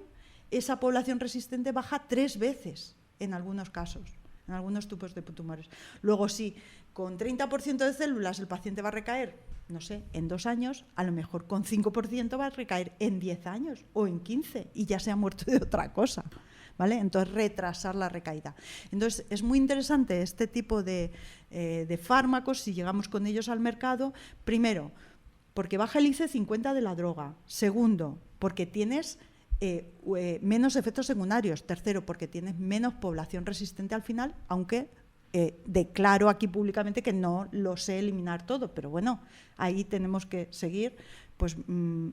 esa población resistente baja 3 veces en algunos casos, en algunos tipos de tumores. Luego, si con 30% de células el paciente va a recaer, no sé, en 2 años, a lo mejor con 5% va a recaer en 10 años o en 15 y ya se ha muerto de otra cosa, ¿vale? Entonces, retrasar la recaída. Entonces, es muy interesante este tipo de fármacos, si llegamos con ellos al mercado, primero, porque baja el IC50 de la droga. Segundo, porque tienes menos efectos secundarios. Tercero, porque tienes menos población resistente al final, aunque declaro aquí públicamente que no lo sé eliminar todo, pero bueno, ahí tenemos que seguir. Pues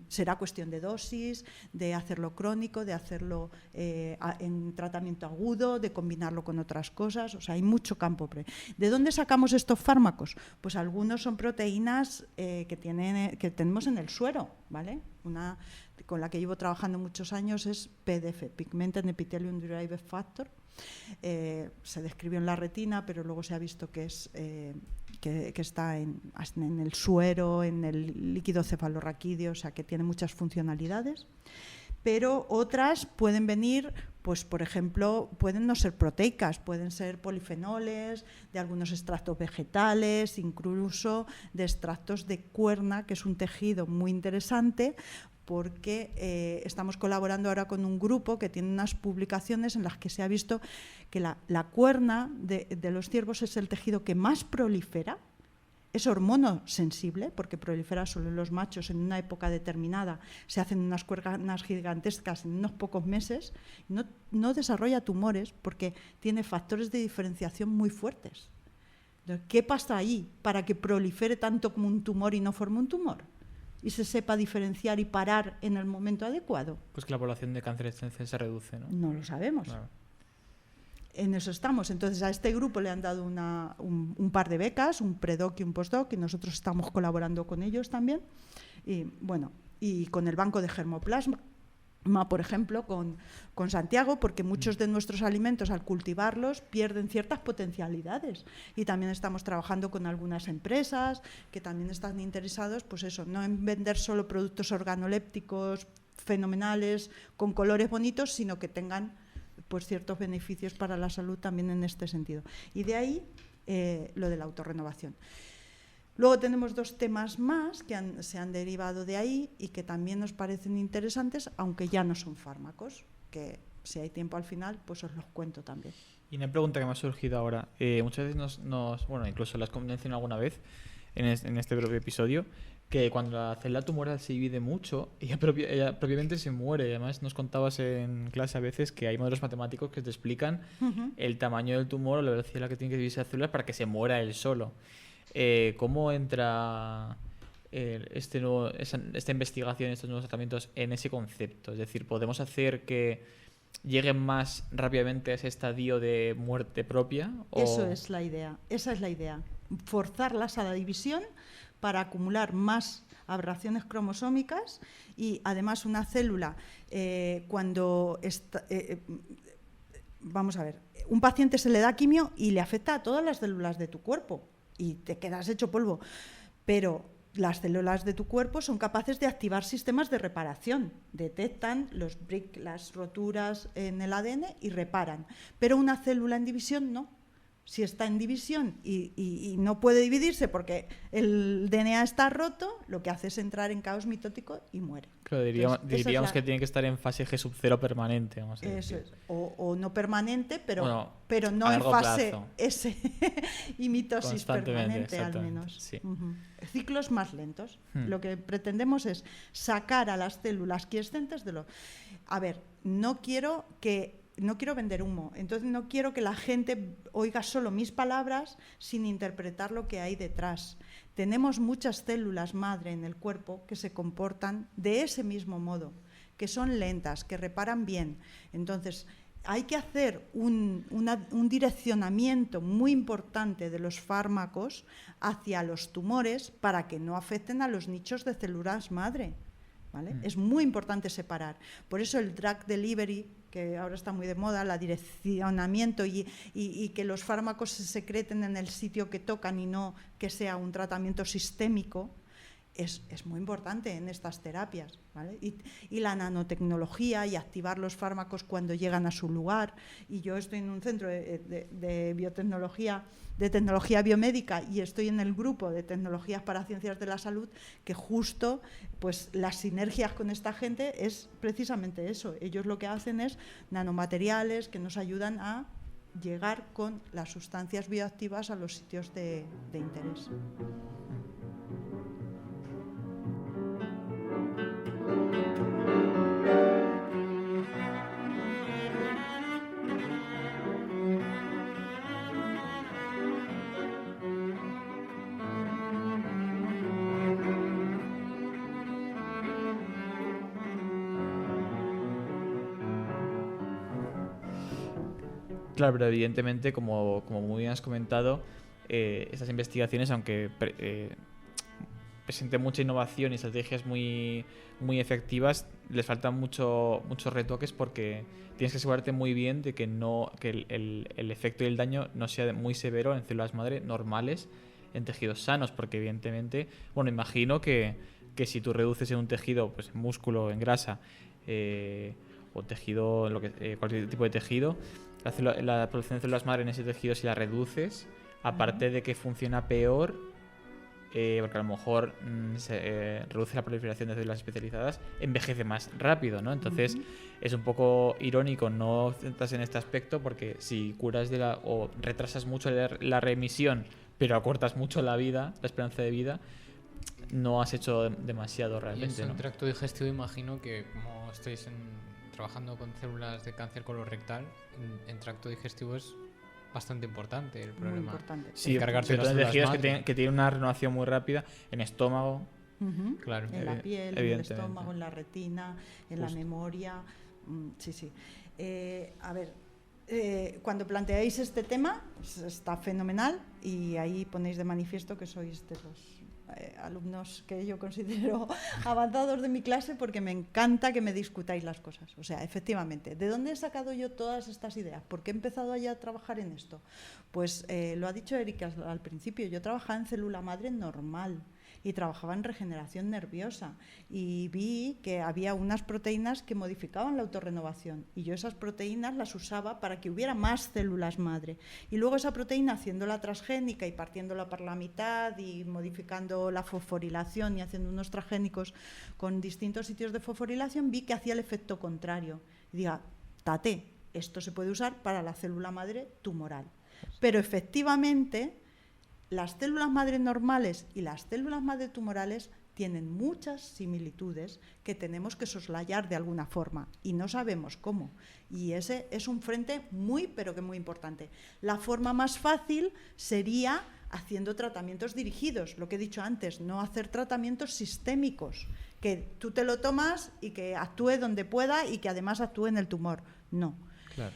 será cuestión de dosis, de hacerlo crónico, de hacerlo en tratamiento agudo, de combinarlo con otras cosas. O sea, hay mucho campo. ¿De dónde sacamos estos fármacos? Pues algunos son proteínas que tenemos en el suero, ¿vale? Una con la que llevo trabajando muchos años es PDF, Pigmented Epithelium Derived Factor. Se describió en la retina, pero luego se ha visto que está en el suero, en el líquido cefalorraquídeo, o sea que tiene muchas funcionalidades. Pero otras pueden venir, pues por ejemplo, pueden no ser proteicas, pueden ser polifenoles, de algunos extractos vegetales, incluso de extractos de cuerna, que es un tejido muy interesante, porque estamos colaborando ahora con un grupo que tiene unas publicaciones en las que se ha visto que la cuerna de los ciervos es el tejido que más prolifera. Es hormonosensible porque prolifera solo en los machos en una época determinada, se hacen unas cuernas gigantescas en unos pocos meses, no desarrolla tumores porque tiene factores de diferenciación muy fuertes. Entonces, ¿qué pasa ahí para que prolifere tanto como un tumor y no forme un tumor? Y se sepa diferenciar y parar en el momento adecuado. Pues que la población de cáncer se reduce, ¿no? No lo sabemos. Claro. En eso estamos. Entonces a este grupo le han dado un par de becas, un predoc y un postdoc, y nosotros estamos colaborando con ellos también. Y bueno, y con el banco de germoplasma, por ejemplo, con Santiago, porque muchos de nuestros alimentos, al cultivarlos, pierden ciertas potencialidades. Y también estamos trabajando con algunas empresas que también están interesados, pues eso, no en vender solo productos organolépticos fenomenales, con colores bonitos, sino que tengan pues ciertos beneficios para la salud también en este sentido. Y de ahí lo de la autorrenovación. Luego tenemos 2 temas más que se han derivado de ahí y que también nos parecen interesantes, aunque ya no son fármacos, que si hay tiempo al final, pues os los cuento también. Y una pregunta que me ha surgido ahora. Muchas veces bueno, incluso las mencionado alguna vez en este propio episodio, que cuando la célula tumoral se divide mucho, ella propiamente se muere. Y además nos contabas en clase a veces que hay modelos matemáticos que te explican el tamaño del tumor o la velocidad a la que tiene que dividirse la célula para que se muera él solo. ¿Cómo entra esta investigación, estos nuevos tratamientos en ese concepto? Es decir, ¿podemos hacer que lleguen más rápidamente a ese estadio de muerte propia? Esa es la idea. Forzarlas a la división para acumular más aberraciones cromosómicas y además una célula cuando está... vamos a ver, un paciente se le da quimio y le afecta a todas las células de tu cuerpo y te quedas hecho polvo, pero las células de tu cuerpo son capaces de activar sistemas de reparación, detectan las roturas en el ADN y reparan, pero una célula en división no. Si está en división y no puede dividirse porque el DNA está roto, lo que hace es entrar en caos mitótico y muere. Claro, diríamos que tiene que estar en fase G0 permanente. Vamos a eso decir. Es. O no permanente, pero no a en fase plazo. S y mitosis permanente al menos. Sí. Ciclos más lentos. Lo que pretendemos es sacar a las células quiescentes de lo... A ver, no quiero vender humo, entonces no quiero que la gente oiga solo mis palabras sin interpretar lo que hay detrás. Tenemos muchas células madre en el cuerpo que se comportan de ese mismo modo, que son lentas, que reparan bien. Entonces, hay que hacer un direccionamiento muy importante de los fármacos hacia los tumores para que no afecten a los nichos de células madre. ¿Vale? Es muy importante separar. Por eso el drug delivery, que ahora está muy de moda, el direccionamiento y que los fármacos se secreten en el sitio que tocan y no que sea un tratamiento sistémico, es muy importante en estas terapias, ¿vale? Y la nanotecnología y activar los fármacos cuando llegan a su lugar. Y yo estoy en un centro de biotecnología, de tecnología biomédica, y estoy en el grupo de tecnologías para ciencias de la salud, que justo pues las sinergias con esta gente es precisamente eso. Ellos lo que hacen es nanomateriales que nos ayudan a llegar con las sustancias bioactivas a los sitios de interés. Claro, pero evidentemente, como muy bien has comentado, estas investigaciones, aunque presenten mucha innovación y estrategias muy, muy efectivas, les faltan muchos retoques porque tienes que asegurarte muy bien de que el efecto y el daño no sea muy severo en células madre normales, en tejidos sanos, porque evidentemente, bueno, imagino que si tú reduces en un tejido, pues en músculo, en grasa, o tejido, cualquier tipo de tejido, la producción de células madre en ese tejido, si la reduces, aparte de que funciona peor, porque a lo mejor se reduce la proliferación de células especializadas, envejece más rápido, ¿no? Entonces es un poco irónico no centrarse en este aspecto, porque si curas o retrasas mucho la remisión, pero acortas mucho la esperanza de vida, no has hecho demasiado realmente, y ¿no? en tracto digestivo, imagino que como estáis trabajando con células de cáncer colorectal, en tracto digestivo es bastante importante el problema. Muy importante. Sí, cargarte las tejidos células que tienen una renovación muy rápida en estómago. Claro. En la piel, en el estómago, en la retina, en la memoria. Sí. A ver, cuando planteáis este tema, pues está fenomenal, y ahí ponéis de manifiesto que sois de los alumnos que yo considero avanzados de mi clase, porque me encanta que me discutáis las cosas. O sea, efectivamente, ¿de dónde he sacado yo todas estas ideas? ¿Por qué he empezado ya a trabajar en esto? Pues lo ha dicho Erika al principio, yo trabajaba en célula madre normal y trabajaba en regeneración nerviosa y vi que había unas proteínas que modificaban la autorrenovación y yo esas proteínas las usaba para que hubiera más células madre y luego esa proteína, haciéndola transgénica y partiéndola por la mitad y modificando la fosforilación y haciendo unos transgénicos con distintos sitios de fosforilación, vi que hacía el efecto contrario y diga, tate, esto se puede usar para la célula madre tumoral, pero efectivamente las células madre normales y las células madre tumorales tienen muchas similitudes que tenemos que soslayar de alguna forma y no sabemos cómo. Y ese es un frente muy, pero que muy importante. La forma más fácil sería haciendo tratamientos dirigidos, lo que he dicho antes, no hacer tratamientos sistémicos, que tú te lo tomas y que actúe donde pueda y que además actúe en el tumor. No. Claro.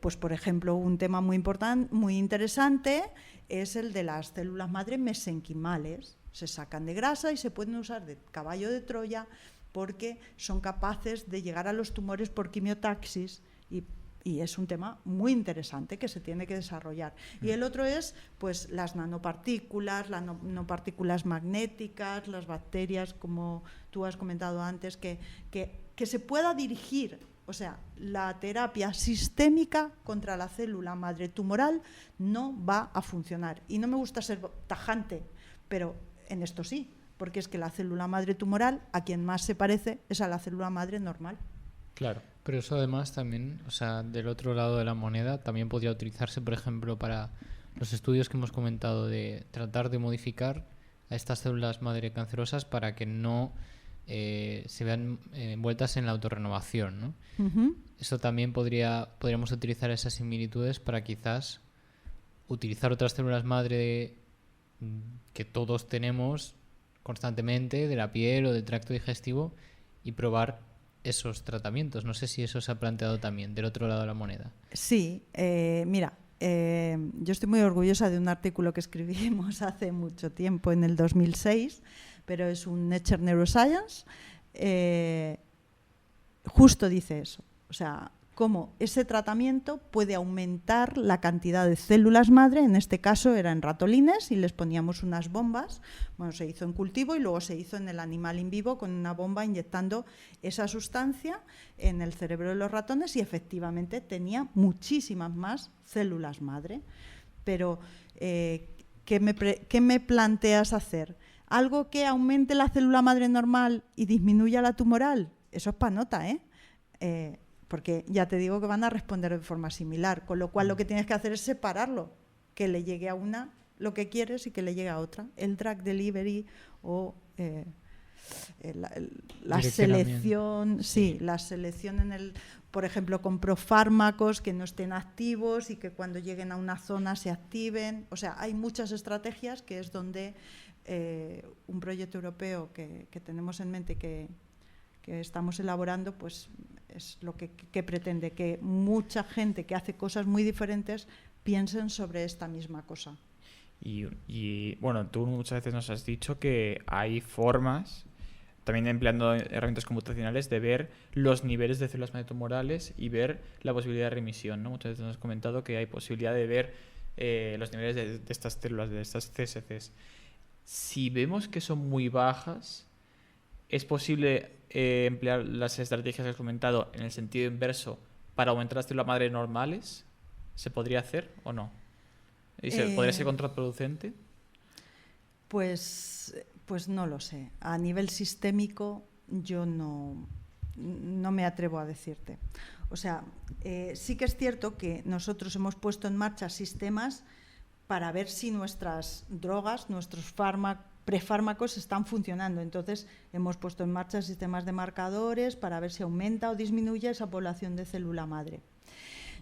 Pues, por ejemplo, un tema muy importante, muy interesante es el de las células madre mesenquimales. Se sacan de grasa y se pueden usar de caballo de Troya porque son capaces de llegar a los tumores por quimiotaxis y es un tema muy interesante que se tiene que desarrollar. Y el otro es pues las nanopartículas, las nanopartículas magnéticas, las bacterias, como tú has comentado antes, que se pueda dirigir. O sea, la terapia sistémica contra la célula madre tumoral no va a funcionar. Y no me gusta ser tajante, pero en esto sí, porque es que la célula madre tumoral a quien más se parece es a la célula madre normal. Claro, pero eso además también, o sea, del otro lado de la moneda, también podría utilizarse, por ejemplo, para los estudios que hemos comentado de tratar de modificar a estas células madre cancerosas para que no se vean envueltas en la autorrenovación, ¿no? Uh-huh. Eso también podríamos utilizar esas similitudes para quizás utilizar otras células madre que todos tenemos constantemente de la piel o del tracto digestivo y probar esos tratamientos. No sé si eso se ha planteado también del otro lado de la moneda. Sí, mira, yo estoy muy orgullosa de un artículo que escribimos hace mucho tiempo, en el 2006, pero es un Nature Neuroscience, justo dice eso, o sea, cómo ese tratamiento puede aumentar la cantidad de células madre, en este caso era en ratolines y les poníamos unas bombas, bueno, se hizo en cultivo y luego se hizo en el animal in vivo con una bomba inyectando esa sustancia en el cerebro de los ratones y efectivamente tenía muchísimas más células madre. Pero, ¿qué me planteas hacer? ¿Algo que aumente la célula madre normal y disminuya la tumoral? Eso es pa' nota, porque ya te digo que van a responder de forma similar, con lo cual lo que tienes que hacer es separarlo, que le llegue a una lo que quieres y que le llegue a otra. El drug delivery o la selección, sí, la selección en el, por ejemplo, con profármacos que no estén activos y que cuando lleguen a una zona se activen. O sea, hay muchas estrategias que es donde un proyecto europeo que tenemos en mente que estamos elaborando, pues es lo que pretende, que mucha gente que hace cosas muy diferentes piensen sobre esta misma cosa. Y bueno, tú muchas veces nos has dicho que hay formas, también empleando herramientas computacionales, de ver los niveles de células madre tumorales y ver la posibilidad de remisión, ¿no? Muchas veces nos has comentado que hay posibilidad de ver los niveles de estas células, de estas CSCs. Si vemos que son muy bajas, ¿es posible emplear las estrategias que has comentado en el sentido inverso para aumentar las células madre normales? ¿Se podría hacer o no? ¿Y podría ser contraproducente? Pues no lo sé. A nivel sistémico yo no me atrevo a decirte. O sea, sí que es cierto que nosotros hemos puesto en marcha sistemas para ver si nuestras drogas, nuestros prefármacos están funcionando. Entonces, hemos puesto en marcha sistemas de marcadores para ver si aumenta o disminuye esa población de célula madre.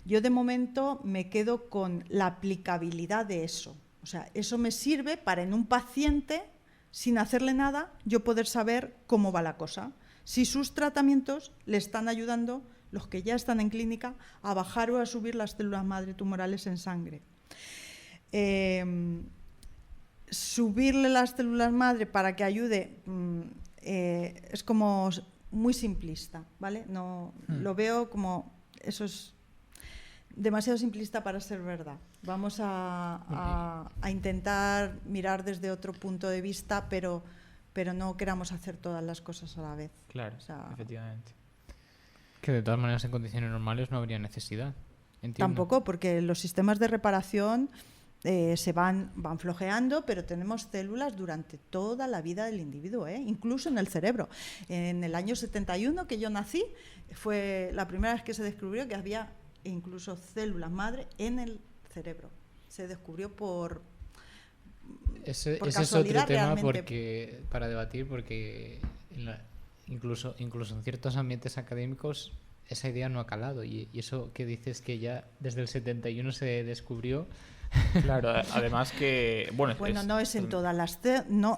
Yo, de momento, me quedo con la aplicabilidad de eso. O sea, eso me sirve para en un paciente, sin hacerle nada, yo poder saber cómo va la cosa. Si sus tratamientos le están ayudando, los que ya están en clínica, a bajar o a subir las células madre tumorales en sangre. subirle las células madre para que ayude es como muy simplista, ¿vale? No, lo veo como eso es demasiado simplista para ser verdad. Vamos a intentar mirar desde otro punto de vista, pero no queramos hacer todas las cosas a la vez. Claro, O sea, efectivamente. Que de todas maneras en condiciones normales no habría necesidad. Entiendo. Tampoco, porque los sistemas de reparación se van flojeando, pero tenemos células durante toda la vida del individuo, incluso en el cerebro. En el año 71, que yo nací, fue la primera vez que se descubrió que había incluso células madre en el cerebro. Se descubrió por Ese es casualidad otro tema realmente. para debatir, porque incluso en ciertos ambientes académicos esa idea no ha calado. Y eso que dices que ya desde el 71 se descubrió. Claro, además que... Bueno, no es en todas las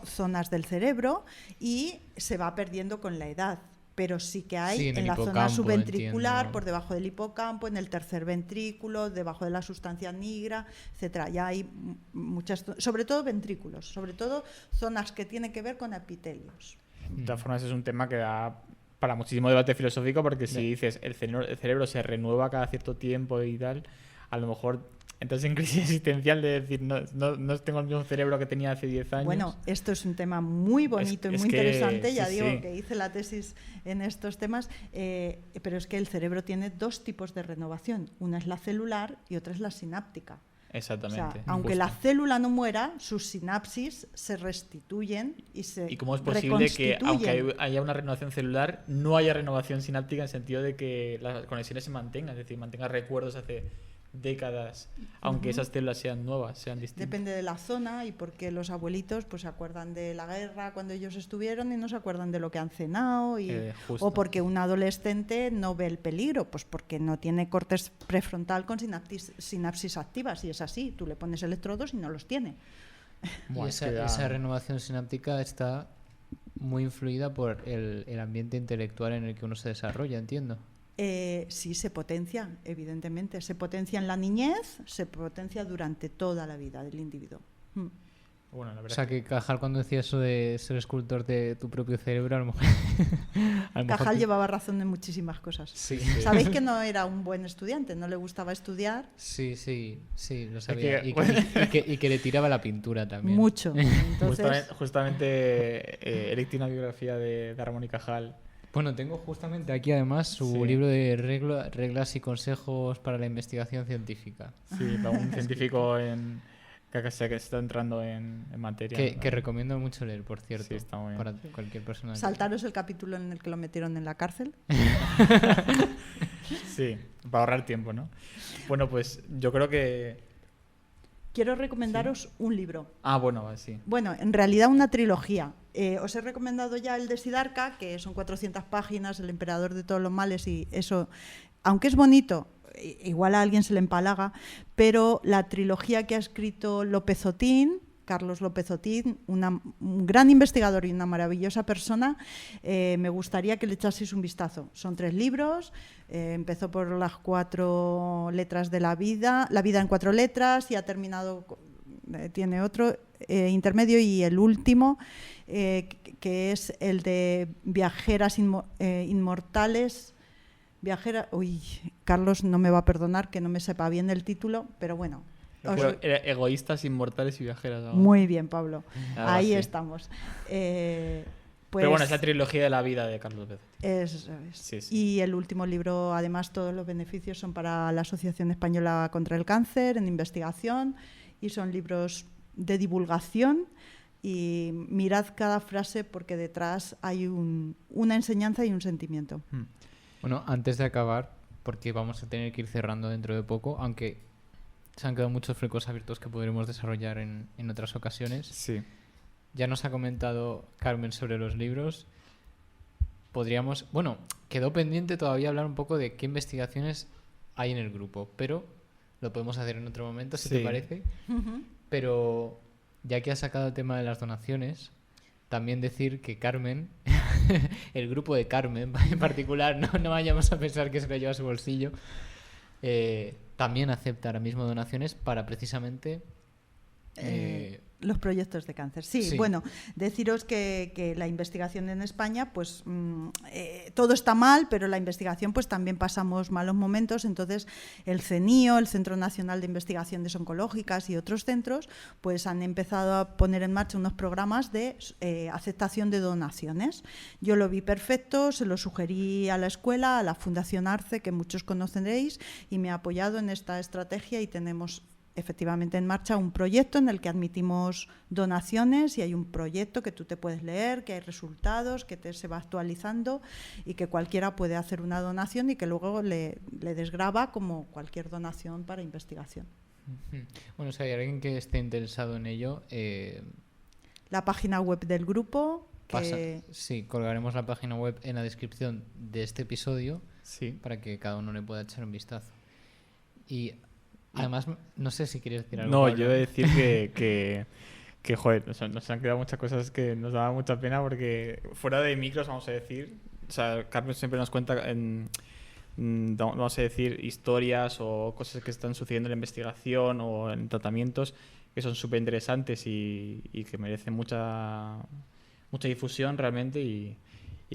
zonas del cerebro y se va perdiendo con la edad. Pero sí que hay Sí, en el la zona hipocampo, subventricular, entiendo. por debajo del hipocampo, en el tercer ventrículo, debajo de la sustancia nigra, etcétera. Ya hay muchas, sobre todo ventrículos, sobre todo zonas que tienen que ver con epitelios. De todas formas, es un tema que da para muchísimo debate filosófico, porque si dices el cerebro se renueva cada cierto tiempo y tal, a lo mejor entras en crisis existencial de decir no tengo el mismo cerebro que tenía hace 10 años. Bueno, esto es un tema muy bonito y muy interesante. Ya digo que hice la tesis en estos temas, pero es que el cerebro tiene dos tipos de renovación. Una es la celular y otra es la sináptica. Exactamente. O sea, aunque la célula no muera, sus sinapsis se restituyen y se ¿Y cómo es posible que, aunque haya una renovación celular, no haya renovación sináptica en el sentido de que las conexiones se mantengan? Es decir, mantenga recuerdos hace décadas, aunque esas células sean nuevas, sean distintas. Depende de la zona y porque los abuelitos pues se acuerdan de la guerra cuando ellos estuvieron y no se acuerdan de lo que han cenado o porque un adolescente no ve el peligro, pues porque no tiene cortes prefrontal con sinapsis activas, y es así, tú le pones electrodos y no los tiene. Y esa renovación sináptica está muy influida por el ambiente intelectual en el que uno se desarrolla, entiendo. Sí, se potencia, evidentemente. Se potencia en la niñez, se potencia durante toda la vida del individuo. Bueno, la verdad o sea, que Cajal, cuando decía eso de ser escultor de tu propio cerebro, a lo mejor... Cajal llevaba razón en muchísimas cosas. Sí. Sabéis que no era un buen estudiante, no le gustaba estudiar. Sí, lo sabía. Y que le tiraba la pintura también. Mucho. Entonces... Justamente Eric tiene una biografía de Ramón y Cajal. Bueno, tengo justamente aquí además su libro de reglas y consejos para la investigación científica. Sí, para un científico que está entrando en materia. Que recomiendo mucho leer, por cierto. Sí, está muy bien. Para cualquier persona. Saltaros el capítulo en el que lo metieron en la cárcel. Sí, para ahorrar tiempo, ¿no? Bueno, pues yo creo que... Quiero recomendaros un libro. Bueno, sí. Bueno, en realidad una trilogía. Os he recomendado ya el de Siddhartha, que son 400 páginas, El emperador de todos los males, y eso, aunque es bonito, igual a alguien se le empalaga, pero la trilogía que ha escrito López Otín, Carlos López Otín, un gran investigador y una maravillosa persona, me gustaría que le echaseis un vistazo. Son 3 libros, empezó por las 4 letras de la vida en 4 letras, y ha terminado, tiene otro intermedio y el último, que es el de Viajeras Inmortales. Carlos no me va a perdonar que no me sepa bien el título, pero bueno. Egoístas, inmortales y viajeras. ¿No? Muy bien, Pablo. Ahí sí. estamos. Pero bueno, es la trilogía de la vida de Carlos López. Eso es. Sí. Y el último libro, además, todos los beneficios son para la Asociación Española contra el Cáncer, en investigación, y son libros de divulgación. Y mirad cada frase, porque detrás hay una enseñanza y un sentimiento. Bueno, antes de acabar, porque vamos a tener que ir cerrando dentro de poco, aunque se han quedado muchos flecos abiertos que podremos desarrollar en otras ocasiones. Sí. Ya nos ha comentado Carmen sobre los libros. Quedó pendiente todavía hablar un poco de qué investigaciones hay en el grupo, pero lo podemos hacer en otro momento, si te parece. Pero ya que has sacado el tema de las donaciones, también decir que Carmen, el grupo de Carmen en particular, no vayamos a pensar que se lo lleva a su bolsillo, también acepta ahora mismo donaciones para precisamente Los proyectos de cáncer. Sí, Sí. bueno, deciros que la investigación en España, pues todo está mal, pero la investigación pues también pasamos malos momentos. Entonces el CENIO, el Centro Nacional de Investigaciones Oncológicas y otros centros, pues han empezado a poner en marcha unos programas de aceptación de donaciones. Yo lo vi perfecto, se lo sugerí a la escuela, a la Fundación Arce, que muchos conoceréis, y me ha apoyado en esta estrategia y tenemos efectivamente en marcha un proyecto en el que admitimos donaciones y hay un proyecto que tú te puedes leer, que hay resultados, que se va actualizando y que cualquiera puede hacer una donación y que luego le desgrava como cualquier donación para investigación. Bueno, si hay alguien que esté interesado en ello, La página web del grupo, sí, colgaremos la página web en la descripción de este episodio Sí. para que cada uno le pueda echar un vistazo. Y además, no sé si quieres decir algo. No, Pablo. yo he de decir que joder, o sea, nos han quedado muchas cosas que nos daba mucha pena porque fuera de micros, vamos a decir, o sea, Carmen siempre nos cuenta vamos a decir, historias o cosas que están sucediendo en la investigación o en tratamientos que son súper interesantes y que merecen mucha difusión realmente y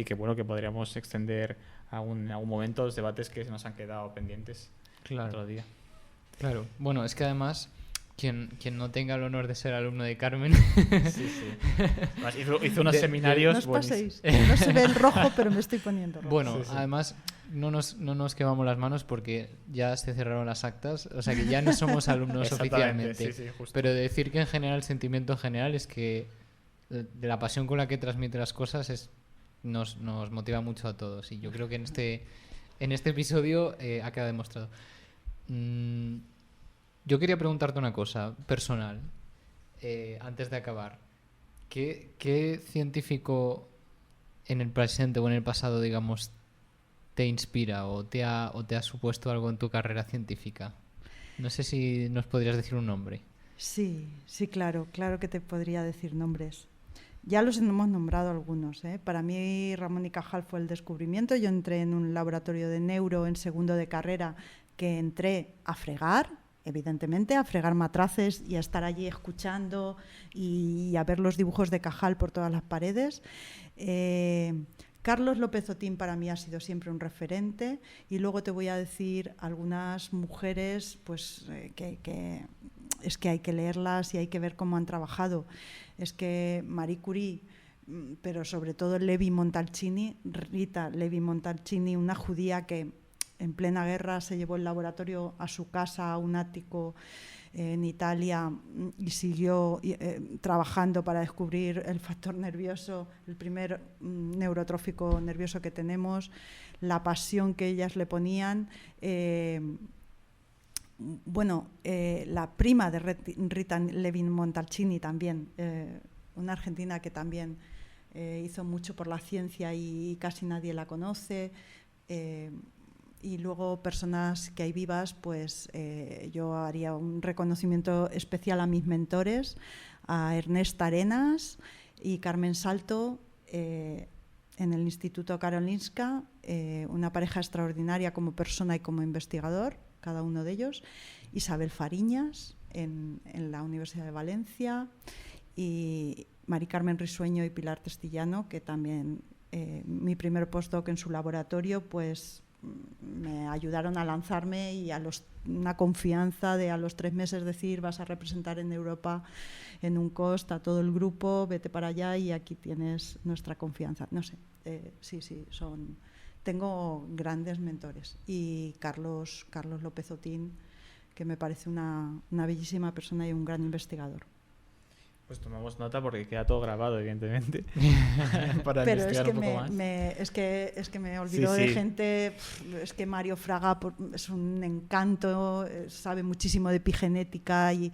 que bueno, que podríamos extender en algún momento los debates que se nos han quedado pendientes otro día. Claro. Bueno, es que además, quien no tenga el honor de ser alumno de Carmen... Sí. Además, hizo unos seminarios no os buenísimos. paséis, no se ve el rojo, pero me estoy poniendo rojo. Bueno, Sí. además, no nos quemamos las manos porque ya se cerraron las actas, o sea que ya no somos alumnos Exactamente, oficialmente. sí, justo. Pero decir que en general, el sentimiento general es que de la pasión con la que transmite las cosas nos motiva mucho a todos. Y yo creo que en este episodio ha quedado demostrado. Yo quería preguntarte una cosa personal, antes de acabar. ¿Qué científico en el presente o en el pasado, digamos, te inspira o te ha supuesto algo en tu carrera científica? No sé si nos podrías decir un nombre. Sí, claro que te podría decir nombres. Ya los hemos nombrado algunos, ¿eh? Para mí Ramón y Cajal fue el descubrimiento. Yo entré en un laboratorio de neuro en segundo de carrera que entré a fregar, evidentemente, a fregar matraces y a estar allí escuchando y a ver los dibujos de Cajal por todas las paredes. Carlos López Otín para mí ha sido siempre un referente y luego te voy a decir algunas mujeres pues, que es que hay que leerlas y hay que ver cómo han trabajado. Es que Marie Curie, pero sobre todo Levi Montalcini, Rita Levi Montalcini, una judía que en plena guerra se llevó el laboratorio a su casa, a un ático en Italia y siguió trabajando para descubrir el factor nervioso, el primer neurotrófico nervioso que tenemos, la pasión que ellas le ponían. La prima de Rita Levi Montalcini también, una argentina que también hizo mucho por la ciencia y casi nadie la conoce. Y luego personas que hay vivas, pues yo haría un reconocimiento especial a mis mentores, a Ernest Arenas y Carmen Salto en el Instituto Karolinska, una pareja extraordinaria como persona y como investigador, cada uno de ellos, Isabel Fariñas en la Universidad de Valencia y Mari Carmen Risueño y Pilar Testillano, que también mi primer postdoc en su laboratorio, pues me ayudaron a lanzarme y una confianza de a los 3 meses decir vas a representar en Europa en un COST a todo el grupo, vete para allá y aquí tienes nuestra confianza. No sé, tengo grandes mentores y Carlos López Otín, que me parece una bellísima persona y un gran investigador. Pues tomamos nota porque queda todo grabado, evidentemente. Para pero investigar un poco más. es que me olvido de gente. Es que Mario Fraga es un encanto, sabe muchísimo de epigenética y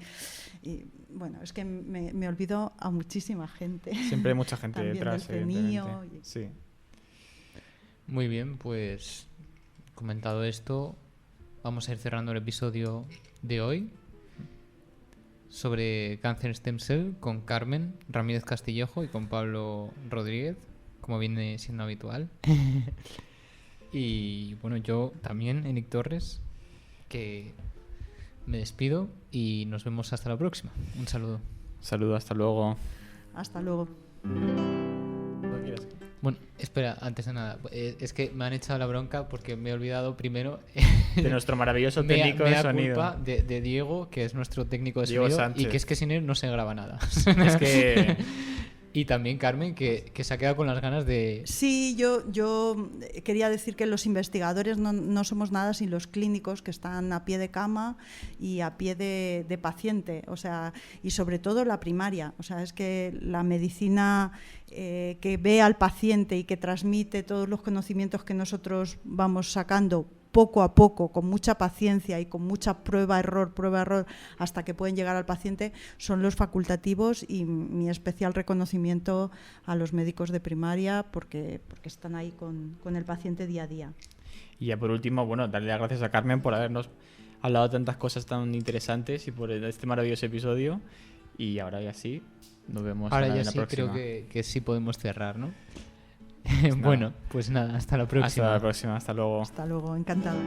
bueno, es que me olvido a muchísima gente. Siempre hay mucha gente detrás, evidentemente. Sí. Muy bien, pues comentado esto, vamos a ir cerrando el episodio de hoy sobre cáncer stem cell con Carmen Ramírez Castillejo y con Pablo Rodríguez, como viene siendo habitual. Y bueno, yo también, Enic Torres, que me despido y nos vemos hasta la próxima. Un saludo. Saludos, hasta luego. Hasta luego. Bueno, espera, antes de nada, es que me han echado la bronca porque me he olvidado primero De nuestro maravilloso técnico de sonido. culpa de Diego, que es nuestro técnico de Diego sonido, Sánchez. y que es que sin él no se graba nada. Es que Y también Carmen, que se ha quedado con las ganas de... Sí, yo quería decir que los investigadores no somos nada sin los clínicos que están a pie de cama y a pie de paciente, o sea, y sobre todo la primaria. O sea, es que la medicina que ve al paciente y que transmite todos los conocimientos que nosotros vamos sacando poco a poco, con mucha paciencia y con mucha prueba-error, hasta que pueden llegar al paciente, son los facultativos, y mi especial reconocimiento a los médicos de primaria porque están ahí con el paciente día a día. Y ya por último, bueno, darle las gracias a Carmen por habernos hablado de tantas cosas tan interesantes y por este maravilloso episodio. Y ahora ya sí, nos vemos Ahora en ya la sí, próxima. creo que sí podemos cerrar, ¿no? Pues nada. Bueno, pues nada, hasta la próxima. Hasta la próxima, hasta luego. Hasta luego, encantada.